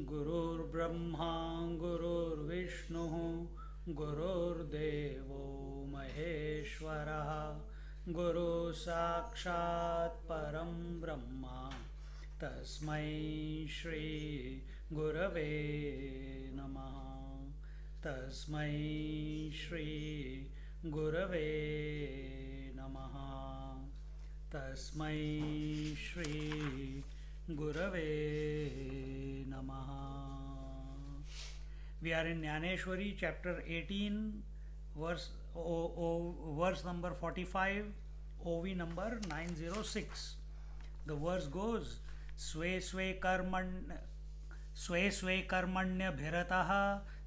गुरुर्ब्रह्मा गुरुर्विष्णुः गुरुर्देवो महेश्वरः गुरु साक्षात् परं ब्रह्म तस्मै श्री गुरवे नमः तस्मै श्री गुरवे नमः तस्मै श्री गुरवे नमः. We are in Jnaneshwari chapter 18 verse number 45, OV number 906. The verse goes स्वे स्वे कर्मण्य भिरतः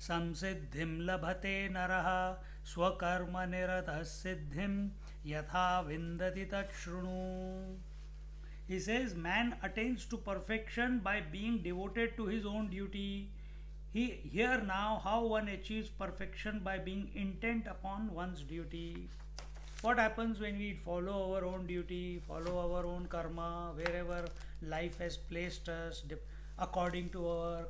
संसिद्धिं लभते नरः स्वकर्म निरतः सिद्धिं यथा विन्दति तच्छृणु. He says man attains to perfection by being devoted to his own duty. Here now how one achieves perfection by being intent upon one's duty. What happens when we follow our own duty, follow our own karma, wherever life has placed us according to our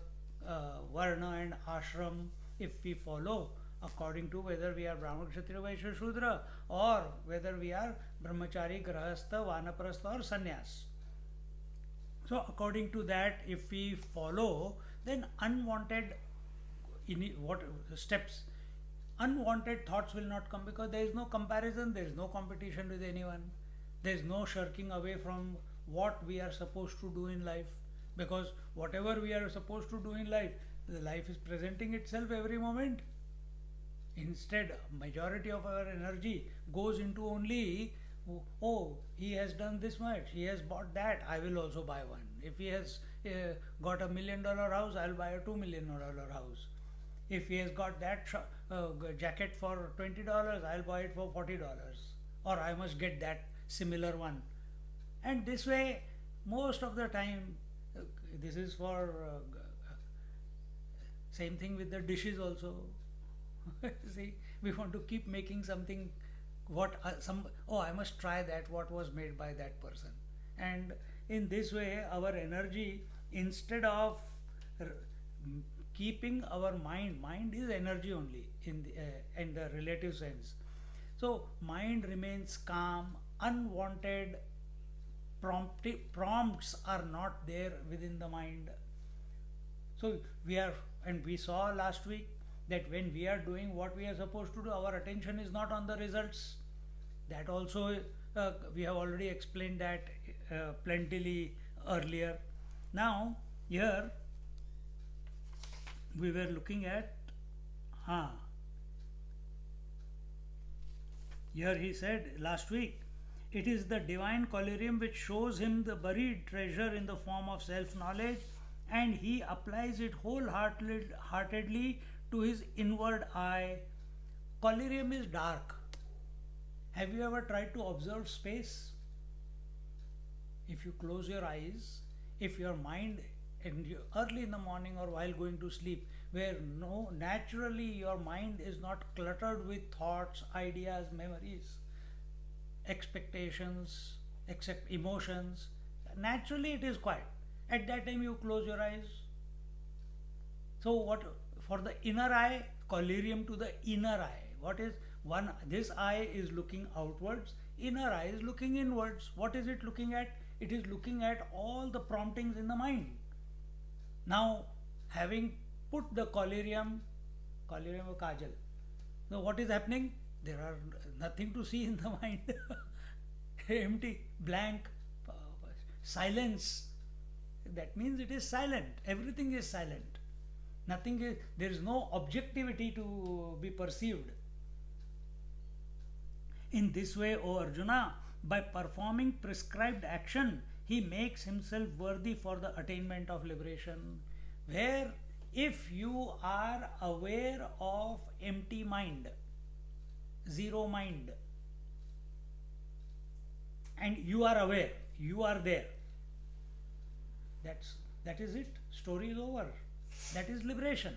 varna and ashram? If we follow according to whether we are Brahma, Kshatriya, Vaishya, Shudra, or whether we are Brahmachari, Grahastha, Vanaprastha or Sannyas. So according to that, if we follow, then unwanted unwanted thoughts will not come, because there is no comparison, there is no competition with anyone, there is no shirking away from what we are supposed to do in life, because whatever we are supposed to do in life, the life is presenting itself every moment. Instead, majority of our energy goes into only, oh, he has done this much, he has bought that, I will also buy one. If he has got $1 million house, I'll buy a $2 million house. If he has got that jacket for $20, I'll buy it for $40, or I must get that similar one. And this way, most of the time, this is for same thing with the dishes also. See, we want to keep making something, I must try that, what was made by that person. And in this way, our energy, instead of keeping our mind is energy only in the relative sense. So mind remains calm, unwanted prompts are not there within the mind. So we saw last week that when we are doing what we are supposed to do, our attention is not on the results. That also we have already explained that plentifully earlier. Now here we were looking at here he said last week, it is the divine collyrium which shows him the buried treasure in the form of self-knowledge, and he applies it wholeheartedly to his inward eye. Collyrium is dark. Have you ever tried to observe space? If you close your eyes, if your mind early in the morning or while going to sleep, where naturally your mind is not cluttered with thoughts, ideas, memories, expectations, except emotions, naturally it is quiet. At that time you close your eyes. So what for the inner eye, collyrium to the inner eye. What is this eye is looking outwards, inner eye is looking inwards. What is it looking at? It is looking at all the promptings in the mind. Now, having put the collyrium or kajal, now what is happening? There are nothing to see in the mind. Empty, blank, silence. That means it is silent. Everything is silent. There is no objectivity to be perceived. In this way, O Arjuna, by performing prescribed action, he makes himself worthy for the attainment of liberation. Where if you are aware of empty mind, zero mind, and you are aware, you are there, that is it. Story is over. That is liberation.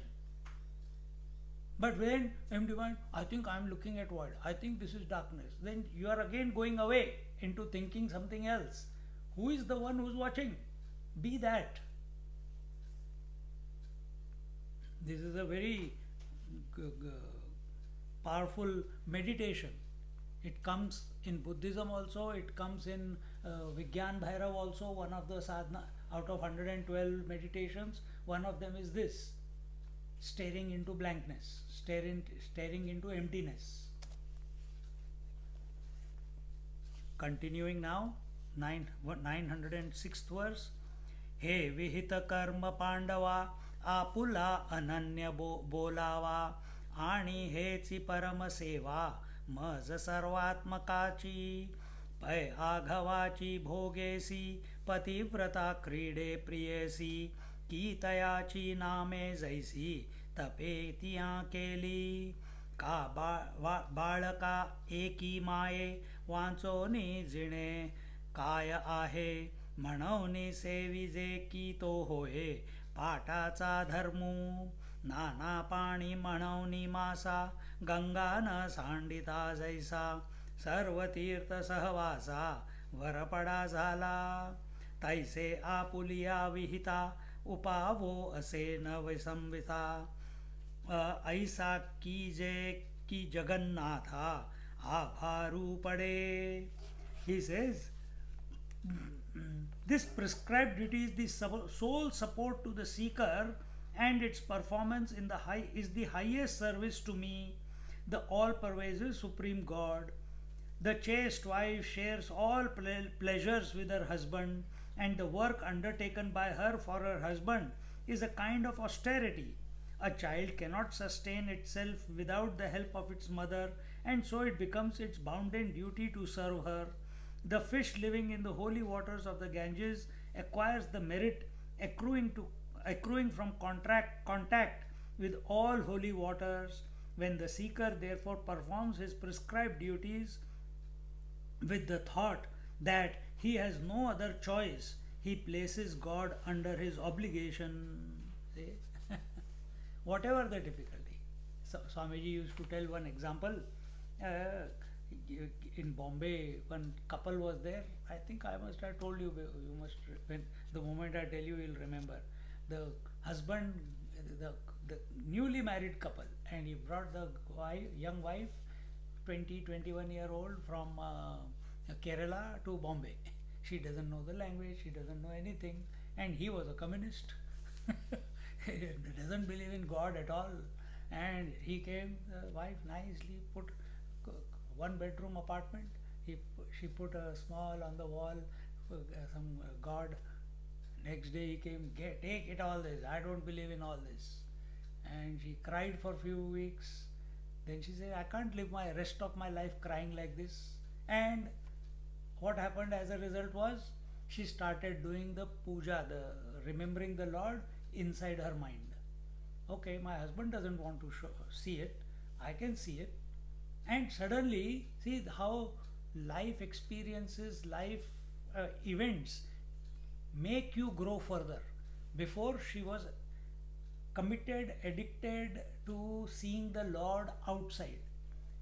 But when empty mind, I think I am looking at void, I think this is darkness, then you are again going away into thinking something else. Who is the one who's watching? Be that. This is a very powerful meditation. It comes in Buddhism also, it comes in Vigyan Bhairav also, one of the sadhana, out of 112 meditations, one of them is this, staring into blankness, staring into emptiness. Continuing now, 906th verse. हे विहित कर्म पांडवा आपुला अनन्य बोलावा आणि हेची परम सेवा मज सर्वात्मकाची पै आघवाची भोगेसी पतिव्रता क्रीडे प्रियेसी की तयाची नामे जैसी तपे तिया केली का बाळका एकी माये वांचोनी जिणे काय आहे म्हणवनी सेविजे की तो होय पाटाचा धर्मू नाना पाणी म्हणवनी मासा गंगा न सांडिता जैसा सर्व तीर्थ सहवासा वरपडा झाला तैसे आपुलिया विहिता उपावो असे न विसंविता ऐसा कीजे की जगन्नाथा आभारू पडे. He says, this prescribed duty is the sole support to the seeker, and its performance in the is the highest service to me, the all-pervasive Supreme God. The chaste wife shares all pleasures with her husband, and the work undertaken by her for her husband is a kind of austerity. A child cannot sustain itself without the help of its mother, and so it becomes its bounden duty to serve her. The fish living in the holy waters of the Ganges acquires the merit accruing from contact with all holy waters. When the seeker therefore performs his prescribed duties with the thought that he has no other choice, he places God under his obligation. See? Whatever the difficulty. So, Swamiji used to tell one example. In Bombay, one couple was there. I think I must have told you. You must, when the moment I tell you, you'll remember. The husband, the newly married couple, and he brought the young wife, 21-year-old from Kerala to Bombay. She doesn't know the language. She doesn't know anything, and he was a communist. He doesn't believe in God at all. And he came. The wife nicely put one bedroom apartment. She put a small on the wall, some God. Next day he came, take it all this. I don't believe in all this. And she cried for a few weeks. Then she said, I can't live my rest of my life crying like this. And what happened as a result was, she started doing the puja, the remembering the Lord inside her mind. Okay, my husband doesn't want to see it. I can see it. And suddenly, see how life experiences, life events make you grow further. Before, she was committed, addicted to seeing the Lord outside.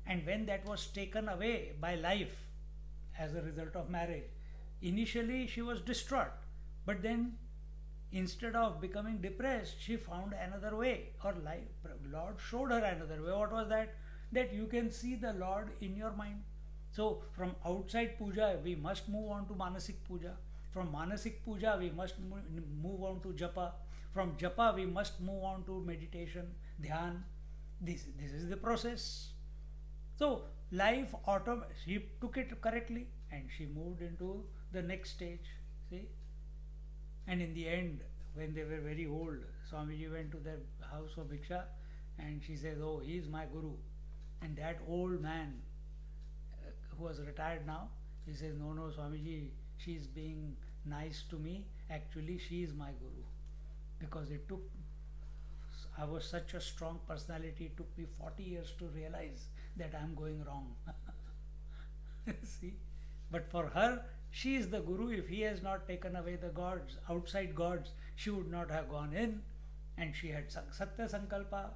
And when that was taken away by life as a result of marriage, initially she was distraught. But then, instead of becoming depressed, she found another way, or Lord showed her another way. What was that? That you can see the Lord in your mind. So from outside puja, we must move on to Manasik puja. From Manasik puja, we must move on to Japa. From Japa, we must move on to meditation, Dhyan. This is the process. So life she took it correctly and she moved into the next stage. See? And in the end, when they were very old, Swamiji went to their house of Bhiksha and she says, oh, he is my Guru. And that old man who was retired now, he says, no, Swamiji, she's being nice to me. Actually, she is my guru, because I was such a strong personality. It took me 40 years to realize that I'm going wrong. See, but for her, she is the guru. If he has not taken away the gods, outside gods, she would not have gone in. And she had Satya Sankalpa.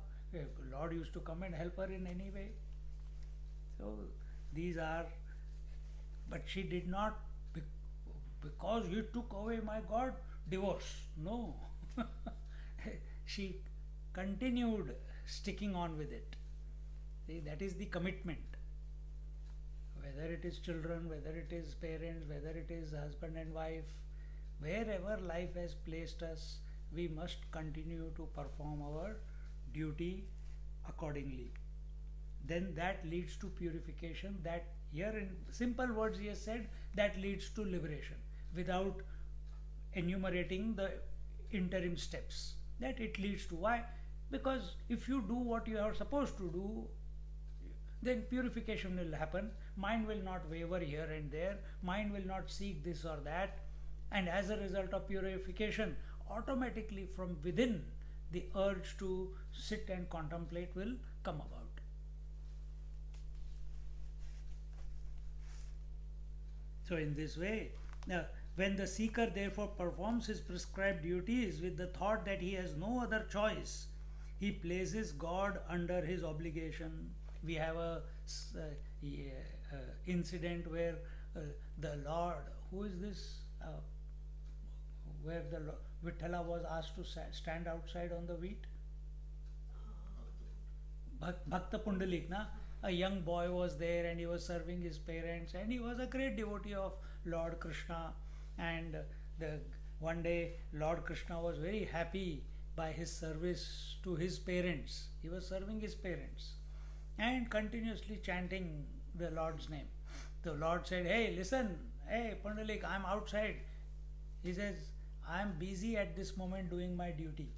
Lord used to come and help her in any way. So these are, but she did not, because you took away my God, divorce. No. She continued sticking on with it. See, that is the commitment. Whether it is children, whether it is parents, whether it is husband and wife, wherever life has placed us, we must continue to perform our duty accordingly. Then that leads to purification. That, here in simple words he has said, that leads to liberation, without enumerating the interim steps. That it leads to. Why? Because if you do what you are supposed to do, then purification will happen. Mind will not waver here and there. Mind will not seek this or that. And as a result of purification, automatically from within, the urge to sit and contemplate will come about. So in this way, when the seeker therefore performs his prescribed duties with the thought that he has no other choice, he places God under his obligation. We have a incident where the Lord, who is this? Where the Vithala was asked to stand outside on the wheat. Bhakta Pundalik, na? A young boy was there and he was serving his parents, and he was a great devotee of Lord Krishna. And one day Lord Krishna was very happy by his service to his parents. He was serving his parents and continuously chanting the Lord's name. The Lord said, "Hey, listen, hey Pundalik, I'm outside." He says, "I'm busy at this moment doing my duty.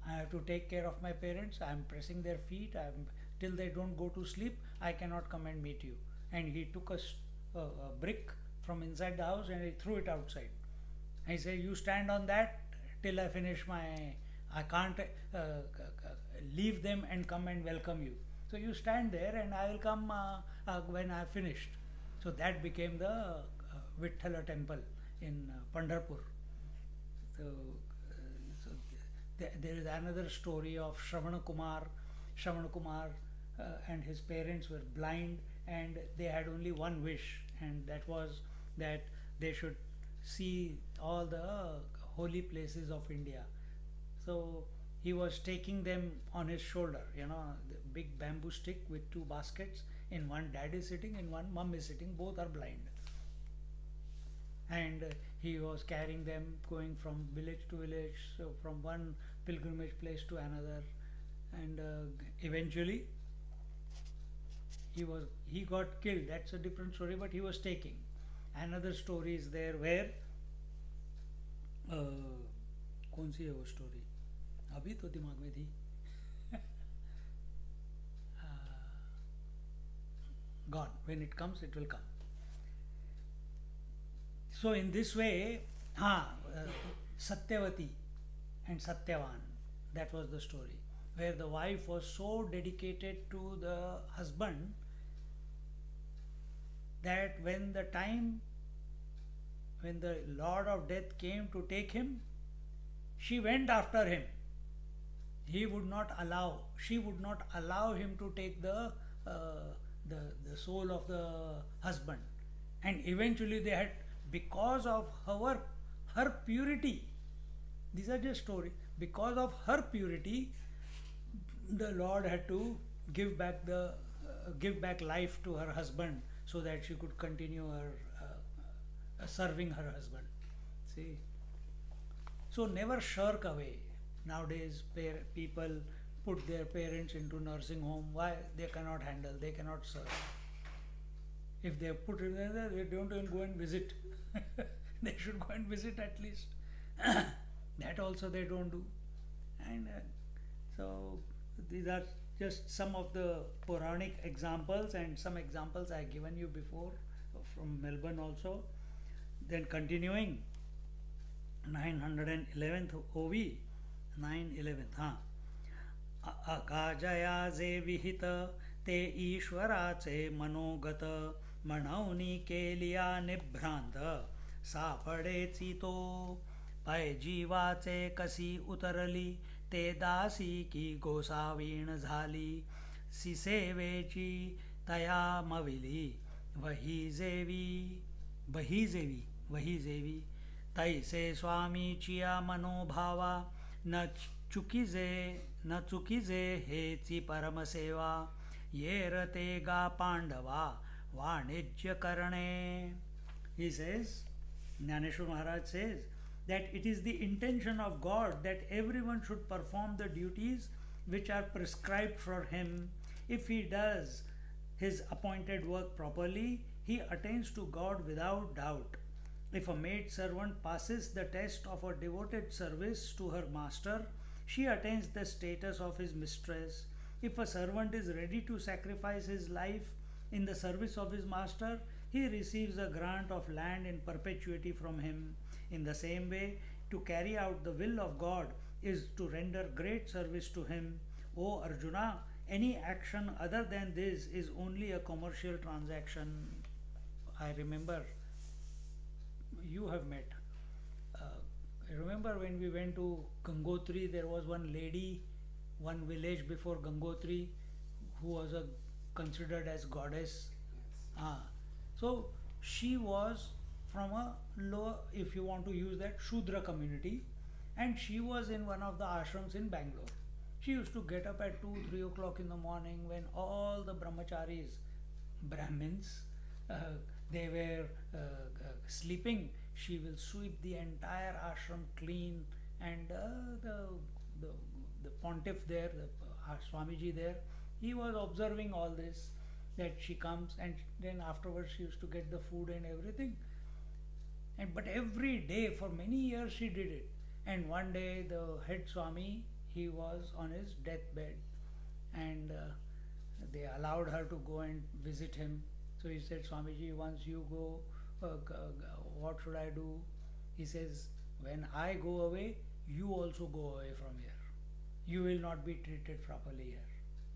I have to take care of my parents. I'm pressing their feet. Till they don't go to sleep, I cannot come and meet you." And he took a brick from inside the house and he threw it outside. And he said, "You stand on that till I finish I can't leave them and come and welcome you. So you stand there and I will come when I have finished." So that became the Vithala temple in Pandharpur. So there is another story of Shravana Kumar. Shravana Kumar and his parents were blind, and they had only one wish, and that was that they should see all the holy places of India. So he was taking them on his shoulder, the big bamboo stick with two baskets. In one dad is sitting, in one mom is sitting, both are blind. And he was carrying them, going from village to village, so from one pilgrimage place to another. And eventually he got killed. That's a different story, but he was taking. Another story is there where कौन सी है वो story, अभी तो दिमाग में थी. Gone. When it comes, it will come. So in this way, Satyavati and Satyavan, that was the story, where the wife was so dedicated to the husband that when the Lord of Death came to take him, she went after him. She would not allow him to take the soul of the husband. And eventually they had, because of her purity, these are just stories, because of her purity, the Lord had to give back life to her husband, so that she could continue her serving her husband. See, so never shirk away. Nowadays people put their parents into nursing home. Why? They cannot handle, they cannot serve. If they put it there, they don't even go and visit. They should go and visit at least. That also they don't do. And so these are just some of the Puranic examples, and some examples I have given you before from Melbourne also. Then continuing, 911th OV, 911th, हाँ. अगाजया जे विहित ते ईश्वराचे मनोगत म्हणवनी केलिया निभ्रांत सापडेची तो पै जीवाचे कसी उतरली ते दासी की गोसावीण झाली सिसेवेची तया मविली वही जेवी तैसे स्वामीचिया मनोभावा न चुकीजे हेची परमसेवा येर ते गा पांडवा वाणिज्य करणे. He says, Jnaneshwar Maharaj says that it is the intention of God that everyone should perform the duties which are prescribed for him. If he does his appointed work properly, he attains to God without doubt. If a maid servant passes the test of a devoted service to her master, she attains the status of his mistress. If a servant is ready to sacrifice his life in the service of his master, he receives a grant of land in perpetuity from him. In the same way, to carry out the will of God is to render great service to him. O Arjuna, any action other than this is only a commercial transaction. I remember you have met. Remember when we went to Gangotri, there was one lady, one village before Gangotri, who was considered as goddess. So she was from a low, if you want to use that, Shudra community, and she was in one of the ashrams in Bangalore. She used to get up at 2-3 o'clock in the morning when all the brahmacharis, Brahmins, they were sleeping. She will sweep the entire ashram clean, and the pontiff there, the Swamiji there, he was observing all this, that she comes, and then afterwards she used to get the food and everything. But every day for many years she did it. And one day the head Swami, he was on his deathbed, and they allowed her to go and visit him. So he said, Swamiji, once you go, what should I do? He says, when I go away, you also go away from here. You will not be treated properly here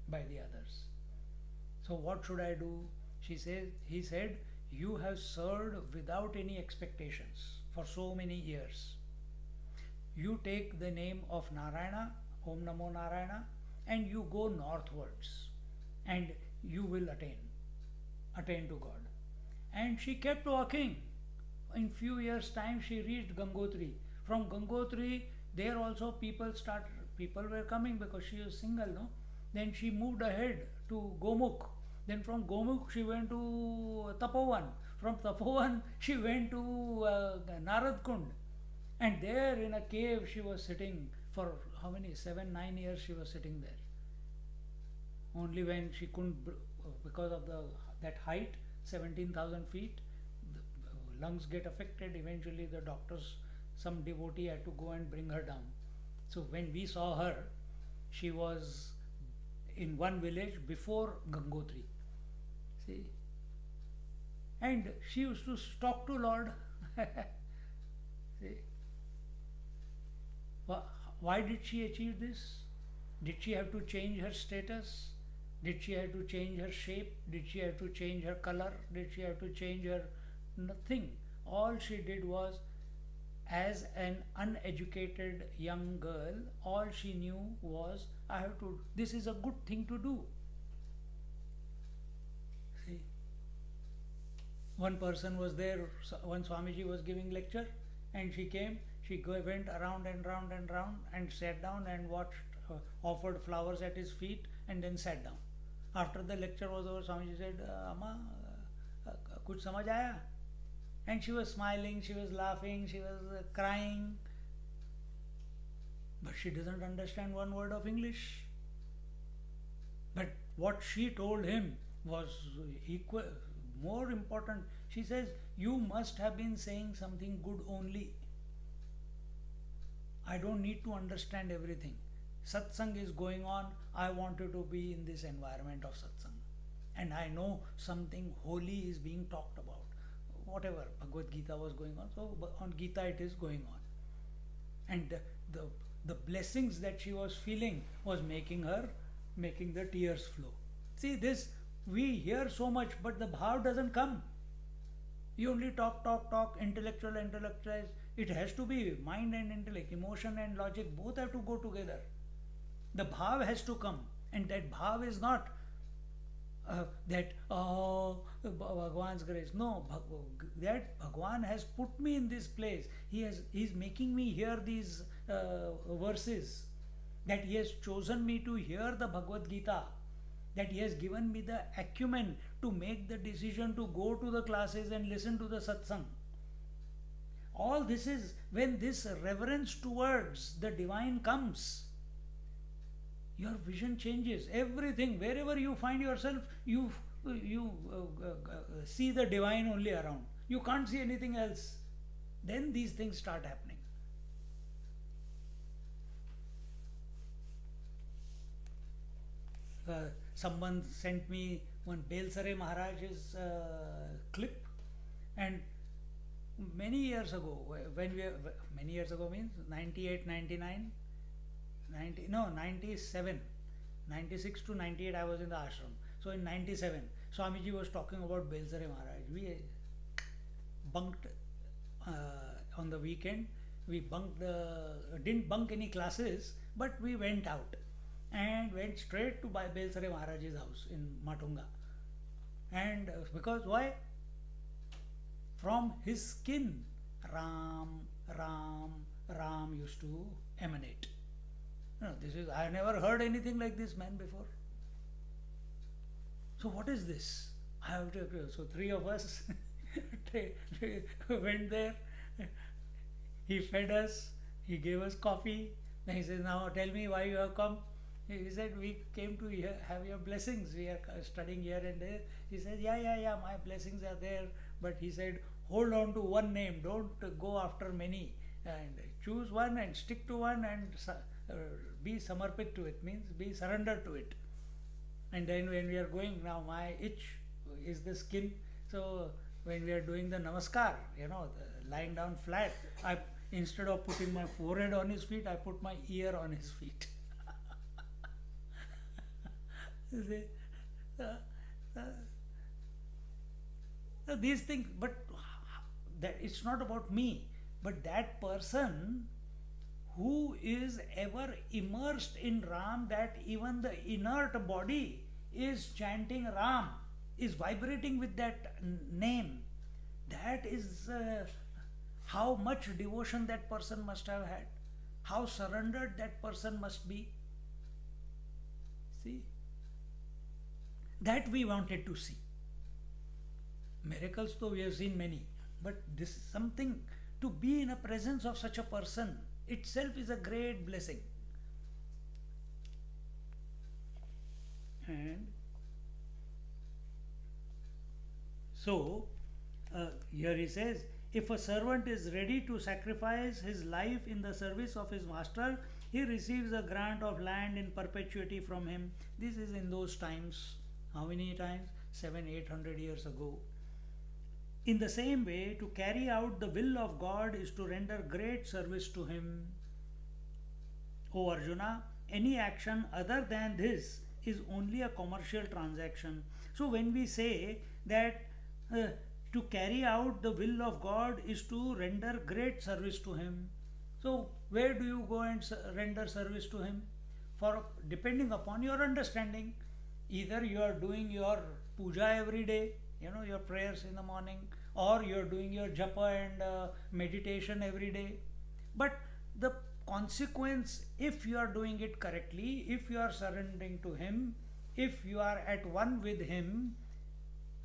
by the others. So what should I do? He said, you have served without any expectations for so many years. You take the name of Narayana, Om Namo Narayana, and you go northwards, and you will attain to God. And she kept walking. In few years' time, she reached Gangotri. From Gangotri, there also people were coming because she was single, no? Then she moved ahead to Gomukh. Then from Gomukh, she went to Tapovan. From Tapovan, she went to Narad Kund. And there in a cave, she was sitting for how many? 7-9 years she was sitting there. Only when she couldn't, because of that height, 17,000 feet, the lungs get affected. Eventually the doctors, some devotee had to go and bring her down. So when we saw her, she was in one village before Gangotri. See? And she used to talk to Lord. See? Why did she achieve this? Did she have to change her status? Did she have to change her shape? Did she have to change her color? Did she have to change her nothing? All she did was, as an uneducated young girl, all she knew was, this is a good thing to do. See? One person was there, one Swamiji was giving lecture, and she came, went around and round and round and sat down and watched, offered flowers at his feet, and then sat down. After the lecture was over, Swamiji said, Amma, kuch samajh aaya? And she was smiling, she was laughing, she was crying. But she doesn't understand one word of English. But what she told him was more important. She says, you must have been saying something good only. I don't need to understand everything. Satsang is going on. I wanted to be in this environment of satsang. And I know something holy is being talked about. Whatever, Bhagavad Gita was going on. So on Gita it is going on. And the, the blessings that she was feeling was making the tears flow. See this, we hear so much, but the bhav doesn't come. You only talk, intellectualize. It has to be mind and intellect, emotion and logic, both have to go together. The bhav has to come, and that bhav is not that Bhagwan's grace. No, that Bhagwan has put me in this place. He's making me hear these verses. That he has chosen me to hear the Bhagavad Gita. That he has given me the acumen to make the decision to go to the classes and listen to the satsang. All this is when this reverence towards the divine comes. Your vision changes. Everything, wherever you find yourself, you see the divine only around. You can't see anything else. Then these things start happening. Someone sent me one Belsare Maharaj's clip, and many years ago, many years ago means 98, 99, 97, 96 to 98 I was in the ashram. So in 97, Swamiji was talking about Belsare Maharaj. We bunked on the weekend. We didn't bunk any classes, but we went out and went straight to Belsare Maharaj's house in Matunga. And because why? From his skin, Ram used to emanate. No, I never heard anything like this man before. So what is this? So three of us went there. He fed us. He gave us coffee. Then he says, now tell me why you have come. He said, we came to have your blessings. We are studying here and there. He said, yeah, my blessings are there. But he said, hold on to one name. Don't go after many. And choose one and stick to one and be samarpit to it. Means be surrendered to it. And then when we are going, now my itch is the skin. So when we are doing the namaskar, lying down flat, instead of putting my forehead on his feet, I put my ear on his feet. These things, but that it's not about me, but that person who is ever immersed in Ram, that even the inert body is chanting Ram, is vibrating with that name. That is how much devotion that person must have had, how surrendered that person must be. See, that we wanted to see. Miracles, though we have seen many, but this is something, to be in a presence of such a person itself is a great blessing. And so here he says, if a servant is ready to sacrifice his life in the service of his master, he receives a grant of land in perpetuity from him. This is in those times. How many times? 700-800 years ago. In the same way, to carry out the will of God is to render great service to him. O Arjuna, any action other than this is only a commercial transaction. So when we say that to carry out the will of God is to render great service to him, so where do you go and render service to him? For depending upon your understanding, either you are doing your puja every day, your prayers in the morning, or you are doing your japa and meditation every day. But the consequence, if you are doing it correctly, if you are surrendering to him, if you are at one with him,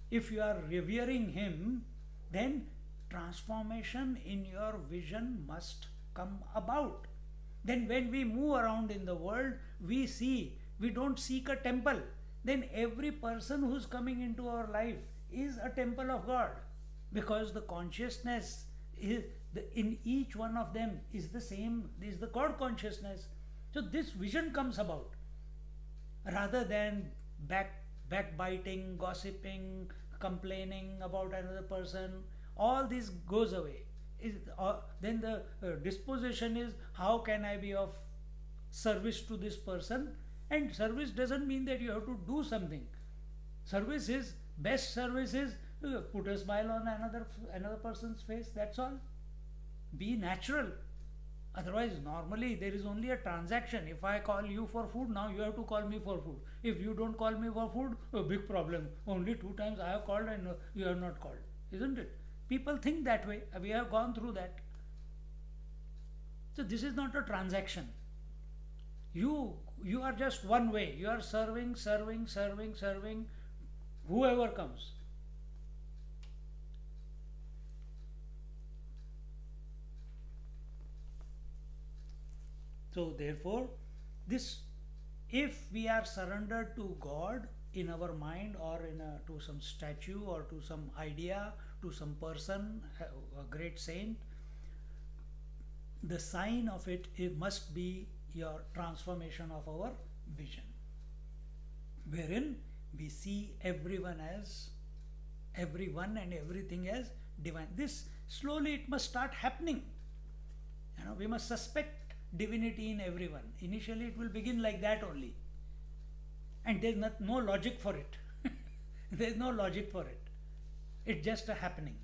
if you are revering him, then transformation in your vision must come about. Then when we move around in the world, we don't seek a temple. Then every person who's coming into our life is a temple of God, because the consciousness in each one of them is the same, is the God consciousness. So this vision comes about, rather than backbiting, gossiping, complaining about another person. All this goes away. then the disposition is, how can I be of service to this person? And service doesn't mean that you have to do something. Service is, best service is, put a smile on another person's face. That's all. Be natural. Otherwise, normally there is only a transaction. If I call you for food, now you have to call me for food. If you don't call me for food, a big problem. Only 2 times I have called and you have not called. Isn't it? People think that way. We have gone through that. So this is not a transaction. You are just one way. You are serving whoever comes. So therefore, this, if we are surrendered to God in our mind, or to some statue, or to some idea, to some person, a great saint, the sign of it must be your transformation of our vision, wherein we see everyone and everything as divine. This slowly it must start happening. We must suspect divinity in everyone. Initially it will begin like that only, and there's no logic for it. There's no logic for it. It's just a happening.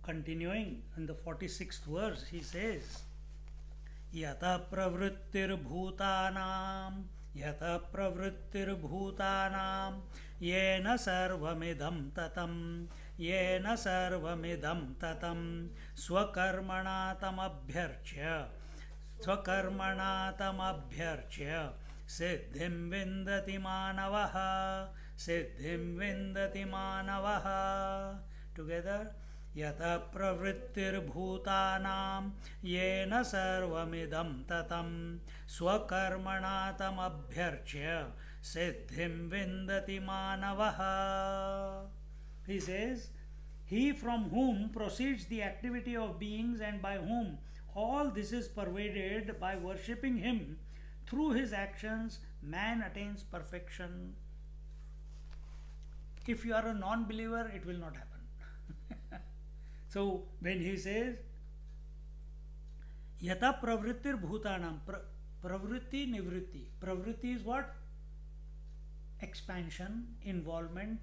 Continuing in the 46th verse, he says, Yata pravrittir bhutanam yena sarvamidam tatam swakarmana tamabhyarchya siddhim vindati manavaha. Together, Yata pravrittir bhutanam yena sarvamidam tatam swakarmana tamabhyarchya siddhim vindati manavaha. He says, he from whom proceeds the activity of beings and by whom all this is pervaded, by worshipping him, through his actions man attains perfection. If you are a non-believer, it will not happen. So when he says Yata pravrittir bhutanam, pravritti nivritti. Pravritti is what? Expansion, involvement.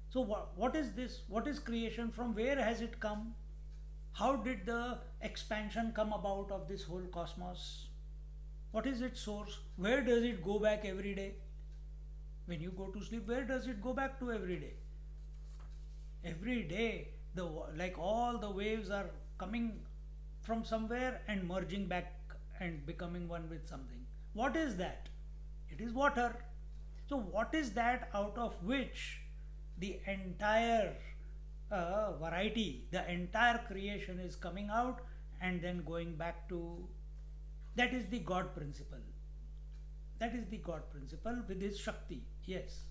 So what is this? What is creation? From where has it come? How did the expansion come about of this whole cosmos? What is its source? Where does it go back every day? When you go to sleep, where does it go back to every day? Every day, like all the waves are coming from somewhere and merging back and becoming one with something. What is that? It is water. So what is that out of which the entire variety, the entire creation is coming out and then going back to? That is the God principle. That is the God principle with his Shakti. Yes.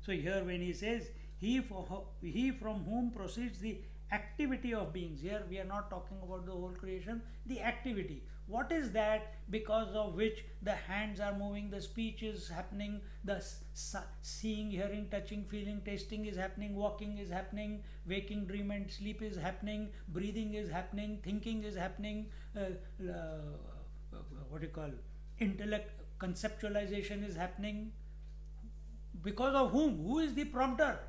So here when he says, he from whom proceeds the activity of beings. Here we are not talking about the whole creation, the activity. What is that because of which the hands are moving, the speech is happening, the seeing, hearing, touching, feeling, tasting is happening, walking is happening, waking, dream and sleep is happening, breathing is happening, thinking is happening, intellect, conceptualization is happening. Because of whom? Who is the prompter?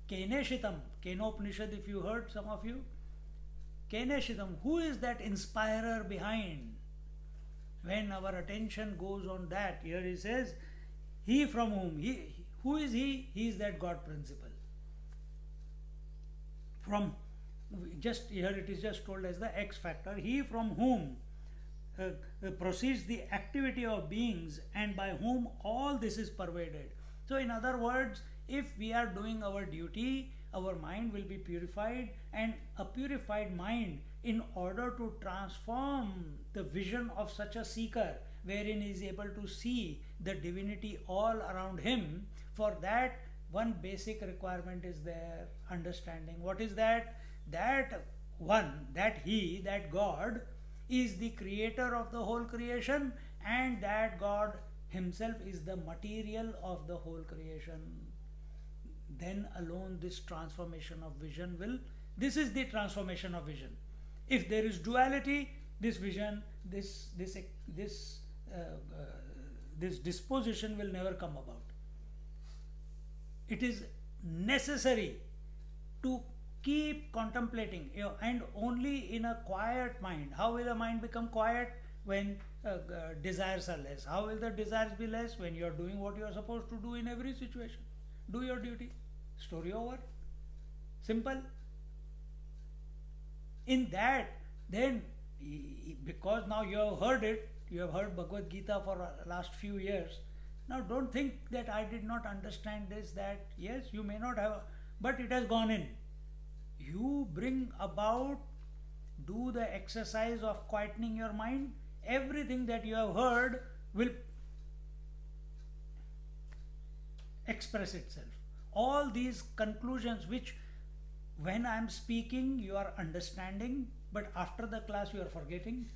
Keneshitam, Kenopanishad, if you heard, some of you. Keneshitam, who is that inspirer behind? When our attention goes on that, here he says, he from whom? Who is he? He is that God principle. From, just here it is just told as the X factor, he from whom proceeds the activity of beings and by whom all this is pervaded. So in other words, if we are doing our duty, our mind will be purified, and a purified mind, in order to transform the vision of such a seeker, wherein he is able to see the divinity all around him, for that one basic requirement is there, understanding. What is that? That one, that he, that God is the creator of the whole creation, and that God himself is the material of the whole creation. then alone this transformation of vision will, this is the transformation of vision. If there is duality, this vision, this disposition will never come about. It is necessary to keep contemplating, and only in a quiet mind. How will the mind become quiet? When desires are less. How will the desires be less? When you are doing what you are supposed to do in every situation. Do your duty. Story over. Simple. In that, then, because now you have heard it, you have heard Bhagavad Gita for last few years. Now don't think that I did not understand this, that. Yes, you may not have, but it has gone in. You bring about, do the exercise of quietening your mind. Everything that you have heard will express itself. All these conclusions which when I am speaking you are understanding, but after the class you are forgetting.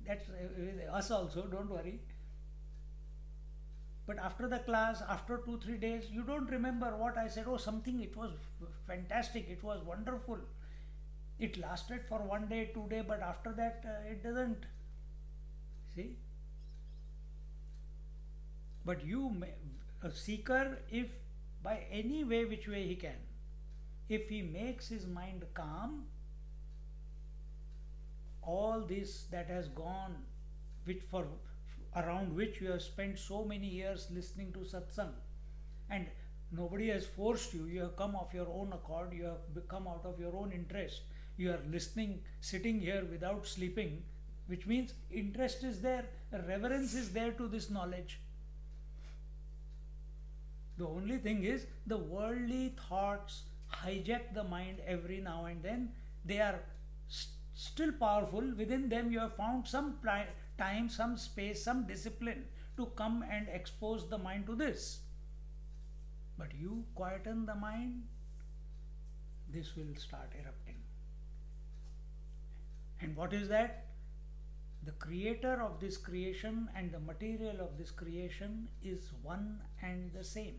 That's us also, don't worry. But after the class, after 2-3 days, you don't remember what I said. Oh, something, it was fantastic, it was wonderful. It lasted for 1 day, 2 days, but after that it doesn't. See? But you, a seeker, if by any way, which way he can, if he makes his mind calm, all this that has gone, which for around which you have spent so many years listening to satsang, and nobody has forced you, you have come of your own accord, you have come out of your own interest, you are listening, sitting here without sleeping, which means interest is there, reverence is there to this knowledge. The only thing is the worldly thoughts hijack the mind every now and then. They are still powerful. Within them you have found some time, some space, some discipline to come and expose the mind to this. But you quieten the mind, this will start erupting. And what is that? The creator of this creation and the material of this creation is one and the same.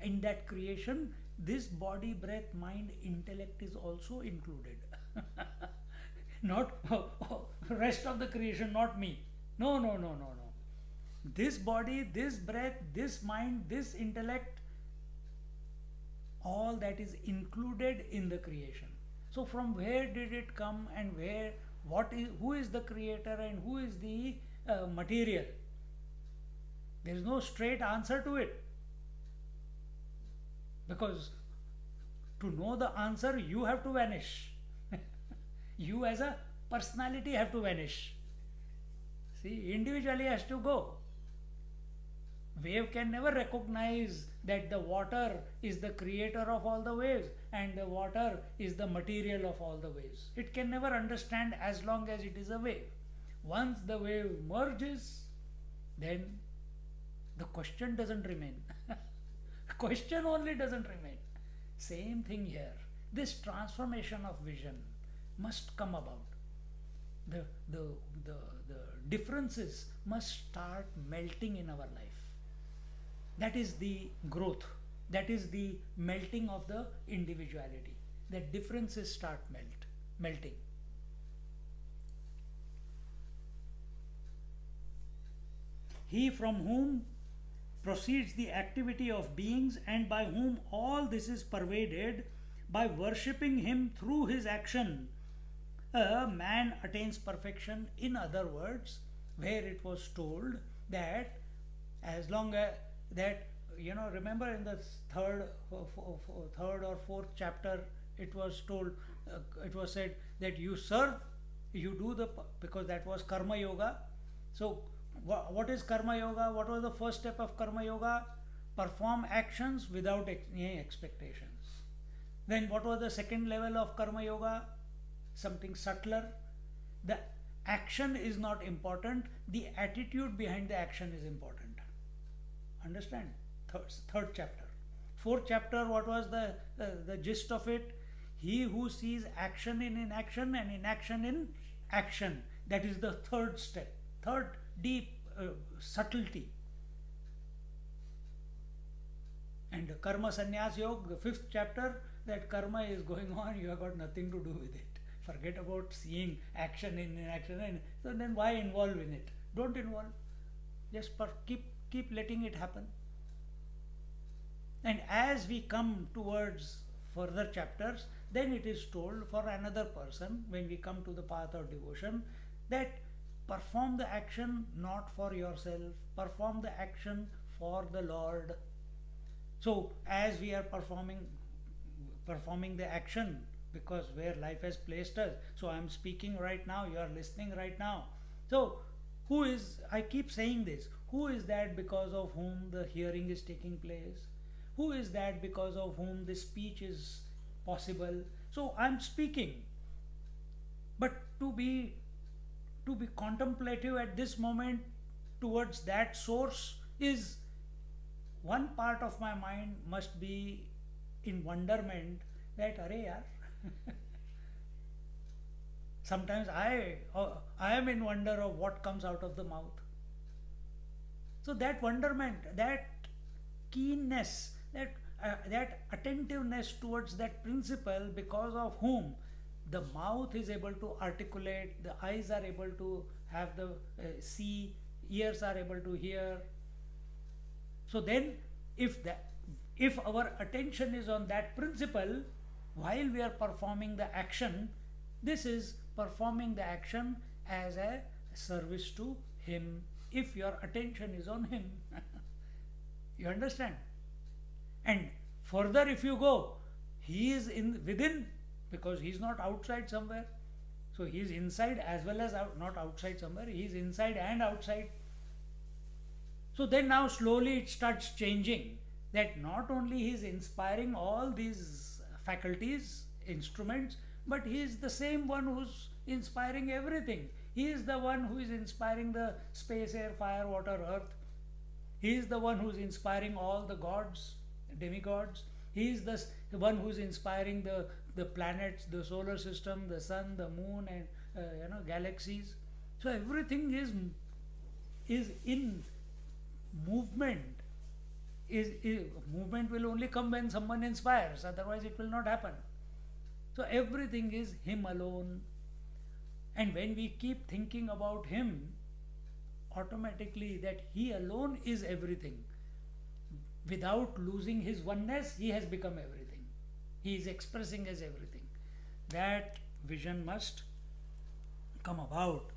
In that creation, this body, breath, mind, intellect is also included. Not rest of the creation, not me. No. This body, this breath, this mind, this intellect, all that is included in the creation. So from where did it come, and who is the creator and who is the material? There is no straight answer to it. Because to know the answer, you have to vanish. You as a personality have to vanish. See, individually has to go. Wave can never recognize that the water is the creator of all the waves and the water is the material of all the waves. It can never understand as long as it is a wave. Once the wave merges, then the question doesn't remain. Question only doesn't remain. Same thing here. This transformation of vision must come about. The differences must start melting in our life. That is the growth. That is the melting of the individuality. That differences start melting. He from whom proceeds the activity of beings and by whom all this is pervaded, by worshipping him through his action, a man attains perfection. In other words, where it was told that as long as that, remember in the third or fourth chapter, it was told, it was said that you serve, you do because that was karma yoga. So what is karma yoga? What was the first step of karma yoga? Perform actions without any expectations. Then what was the second level of karma yoga? Something subtler. The action is not important, the attitude behind the action is important. Understand? Third chapter. Fourth chapter, what was the gist of it? He who sees action in inaction and inaction in action. That is the third step. Third deep subtlety. And Karma Sannyas Yoga, the fifth chapter, that karma is going on, you have got nothing to do with it. Forget about seeing action in action. And so then why involve in it? Don't involve. Just keep letting it happen. And as we come towards further chapters, then it is told for another person, when we come to the path of devotion, that perform the action not for yourself, perform the action for the Lord. So as we are performing the action, because where life has placed us, so I am speaking right now, you are listening right now. So who is, I keep saying this, who is that because of whom the hearing is taking place? Who is that because of whom the speech is possible? So I am speaking, but to be contemplative at this moment towards that source is, one part of my mind must be in wonderment that arey yaar. Sometimes I am in wonder of what comes out of the mouth. So that wonderment, that keenness, that attentiveness towards that principle, because of whom the mouth is able to articulate, the eyes are able to have the see, ears are able to hear. So then if our attention is on that principle while we are performing the action, this is performing the action as a service to him, if your attention is on him. You understand? And further if you go, he is within, because he is not outside somewhere. So he is inside as well as out, not outside somewhere, he is inside and outside. So then now slowly it starts changing, that not only he is inspiring all these faculties, instruments, but he is the same one who's inspiring everything. He is the one who is inspiring the space, air, fire, water, earth. He is the one who is inspiring all the gods, demigods. He is the one who is inspiring the planets, the solar system, the sun, the moon, and galaxies. So everything is in movement. Movement will only come when someone inspires, otherwise it will not happen. So everything is him alone. And when we keep thinking about him, automatically that he alone is everything. Without losing his oneness, he has become everything. He is expressing as everything. That vision must come about.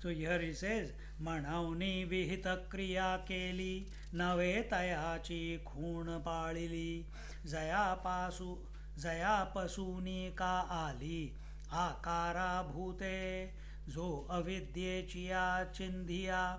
So here he says, Manauni vihita kriya keli nave tayachi khun palili zaya pasuni ka ali akara bhute zo avidye chiya chindhiya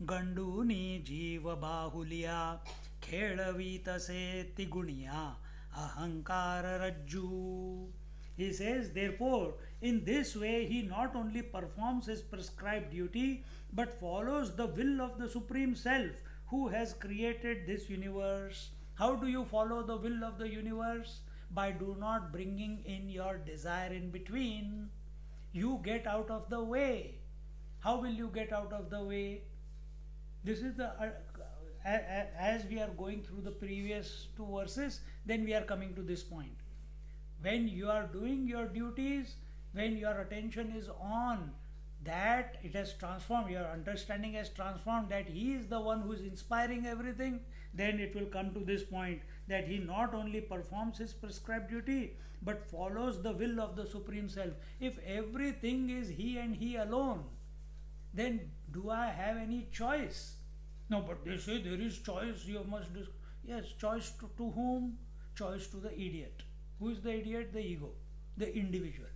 ganduni jiva bahuliya khelavita se tiguniya ahankara rajju. He says, therefore, in this way he not only performs his prescribed duty, but follows the will of the Supreme Self who has created this universe. How do you follow the will of the universe? By do not bringing in your desire in between. You get out of the way. How will you get out of the way? This is the as we are going through the previous two verses, then we are coming to this point. When you are doing your duties, when your attention is on that, it has transformed, your understanding has transformed, that he is the one who is inspiring everything, then it will come to this point that he not only performs his prescribed duty, but follows the will of the Supreme Self. If everything is he and he alone, then do I have any choice? No, but they say there is choice, you must yes, choice to whom? Choice to the idiot. Who is the idiot? The ego, the individual.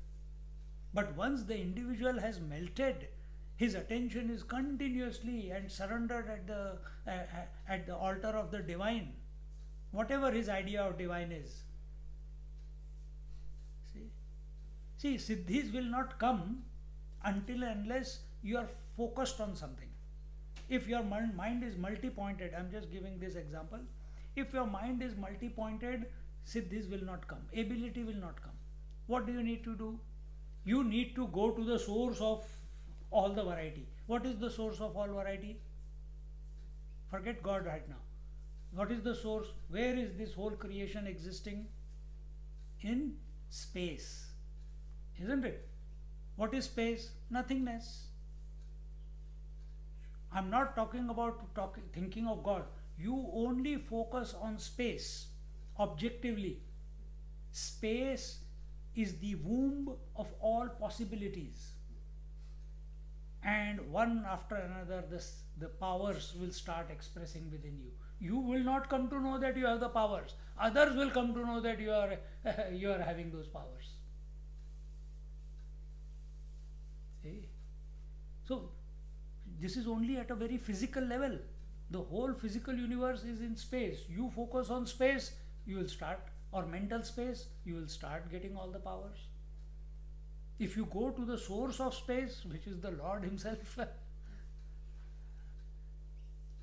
But once the individual has melted, his attention is continuously and surrendered at the altar of the divine, whatever his idea of divine is. See, siddhis will not come until unless you are focused on something. If your mind is multi-pointed, I am just giving this example. If your mind is multi-pointed, siddhis will not come, ability will not come. What do you need to do? You need to go to the source of all the variety. What is the source of all variety? Forget God right now. What is the source? Where is this whole creation existing? In space, isn't it? What is space? Nothingness. I'm not talking about thinking of God. You only focus on space objectively. Space is the womb of all possibilities. And one after another, the powers will start expressing within you. You will not come to know that you have the powers. Others will come to know that you are you are having those powers. See? So this is only at a very physical level. The whole physical universe is in space. You focus on space, you will start, or mental space, you will start getting all the powers. If you go to the source of space, which is the Lord Himself,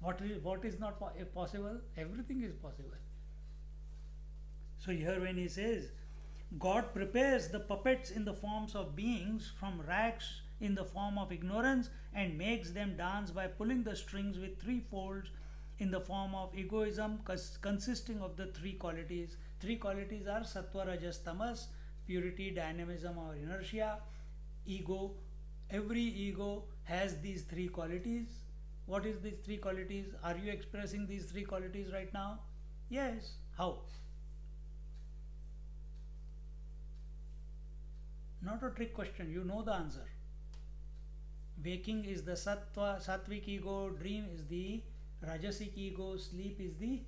what is not possible? Everything is possible. So here when he says, God prepares the puppets in the forms of beings from rags in the form of ignorance and makes them dance by pulling the strings with three folds in the form of egoism consisting of the three qualities. Three qualities are sattva, rajas, tamas, purity, dynamism or inertia, ego. Every ego has these three qualities. What is these three qualities? Are you expressing these three qualities right now? Yes. How? Not a trick question. You know the answer. Waking is the sattvic ego, dream is the rajasic ego, sleep is the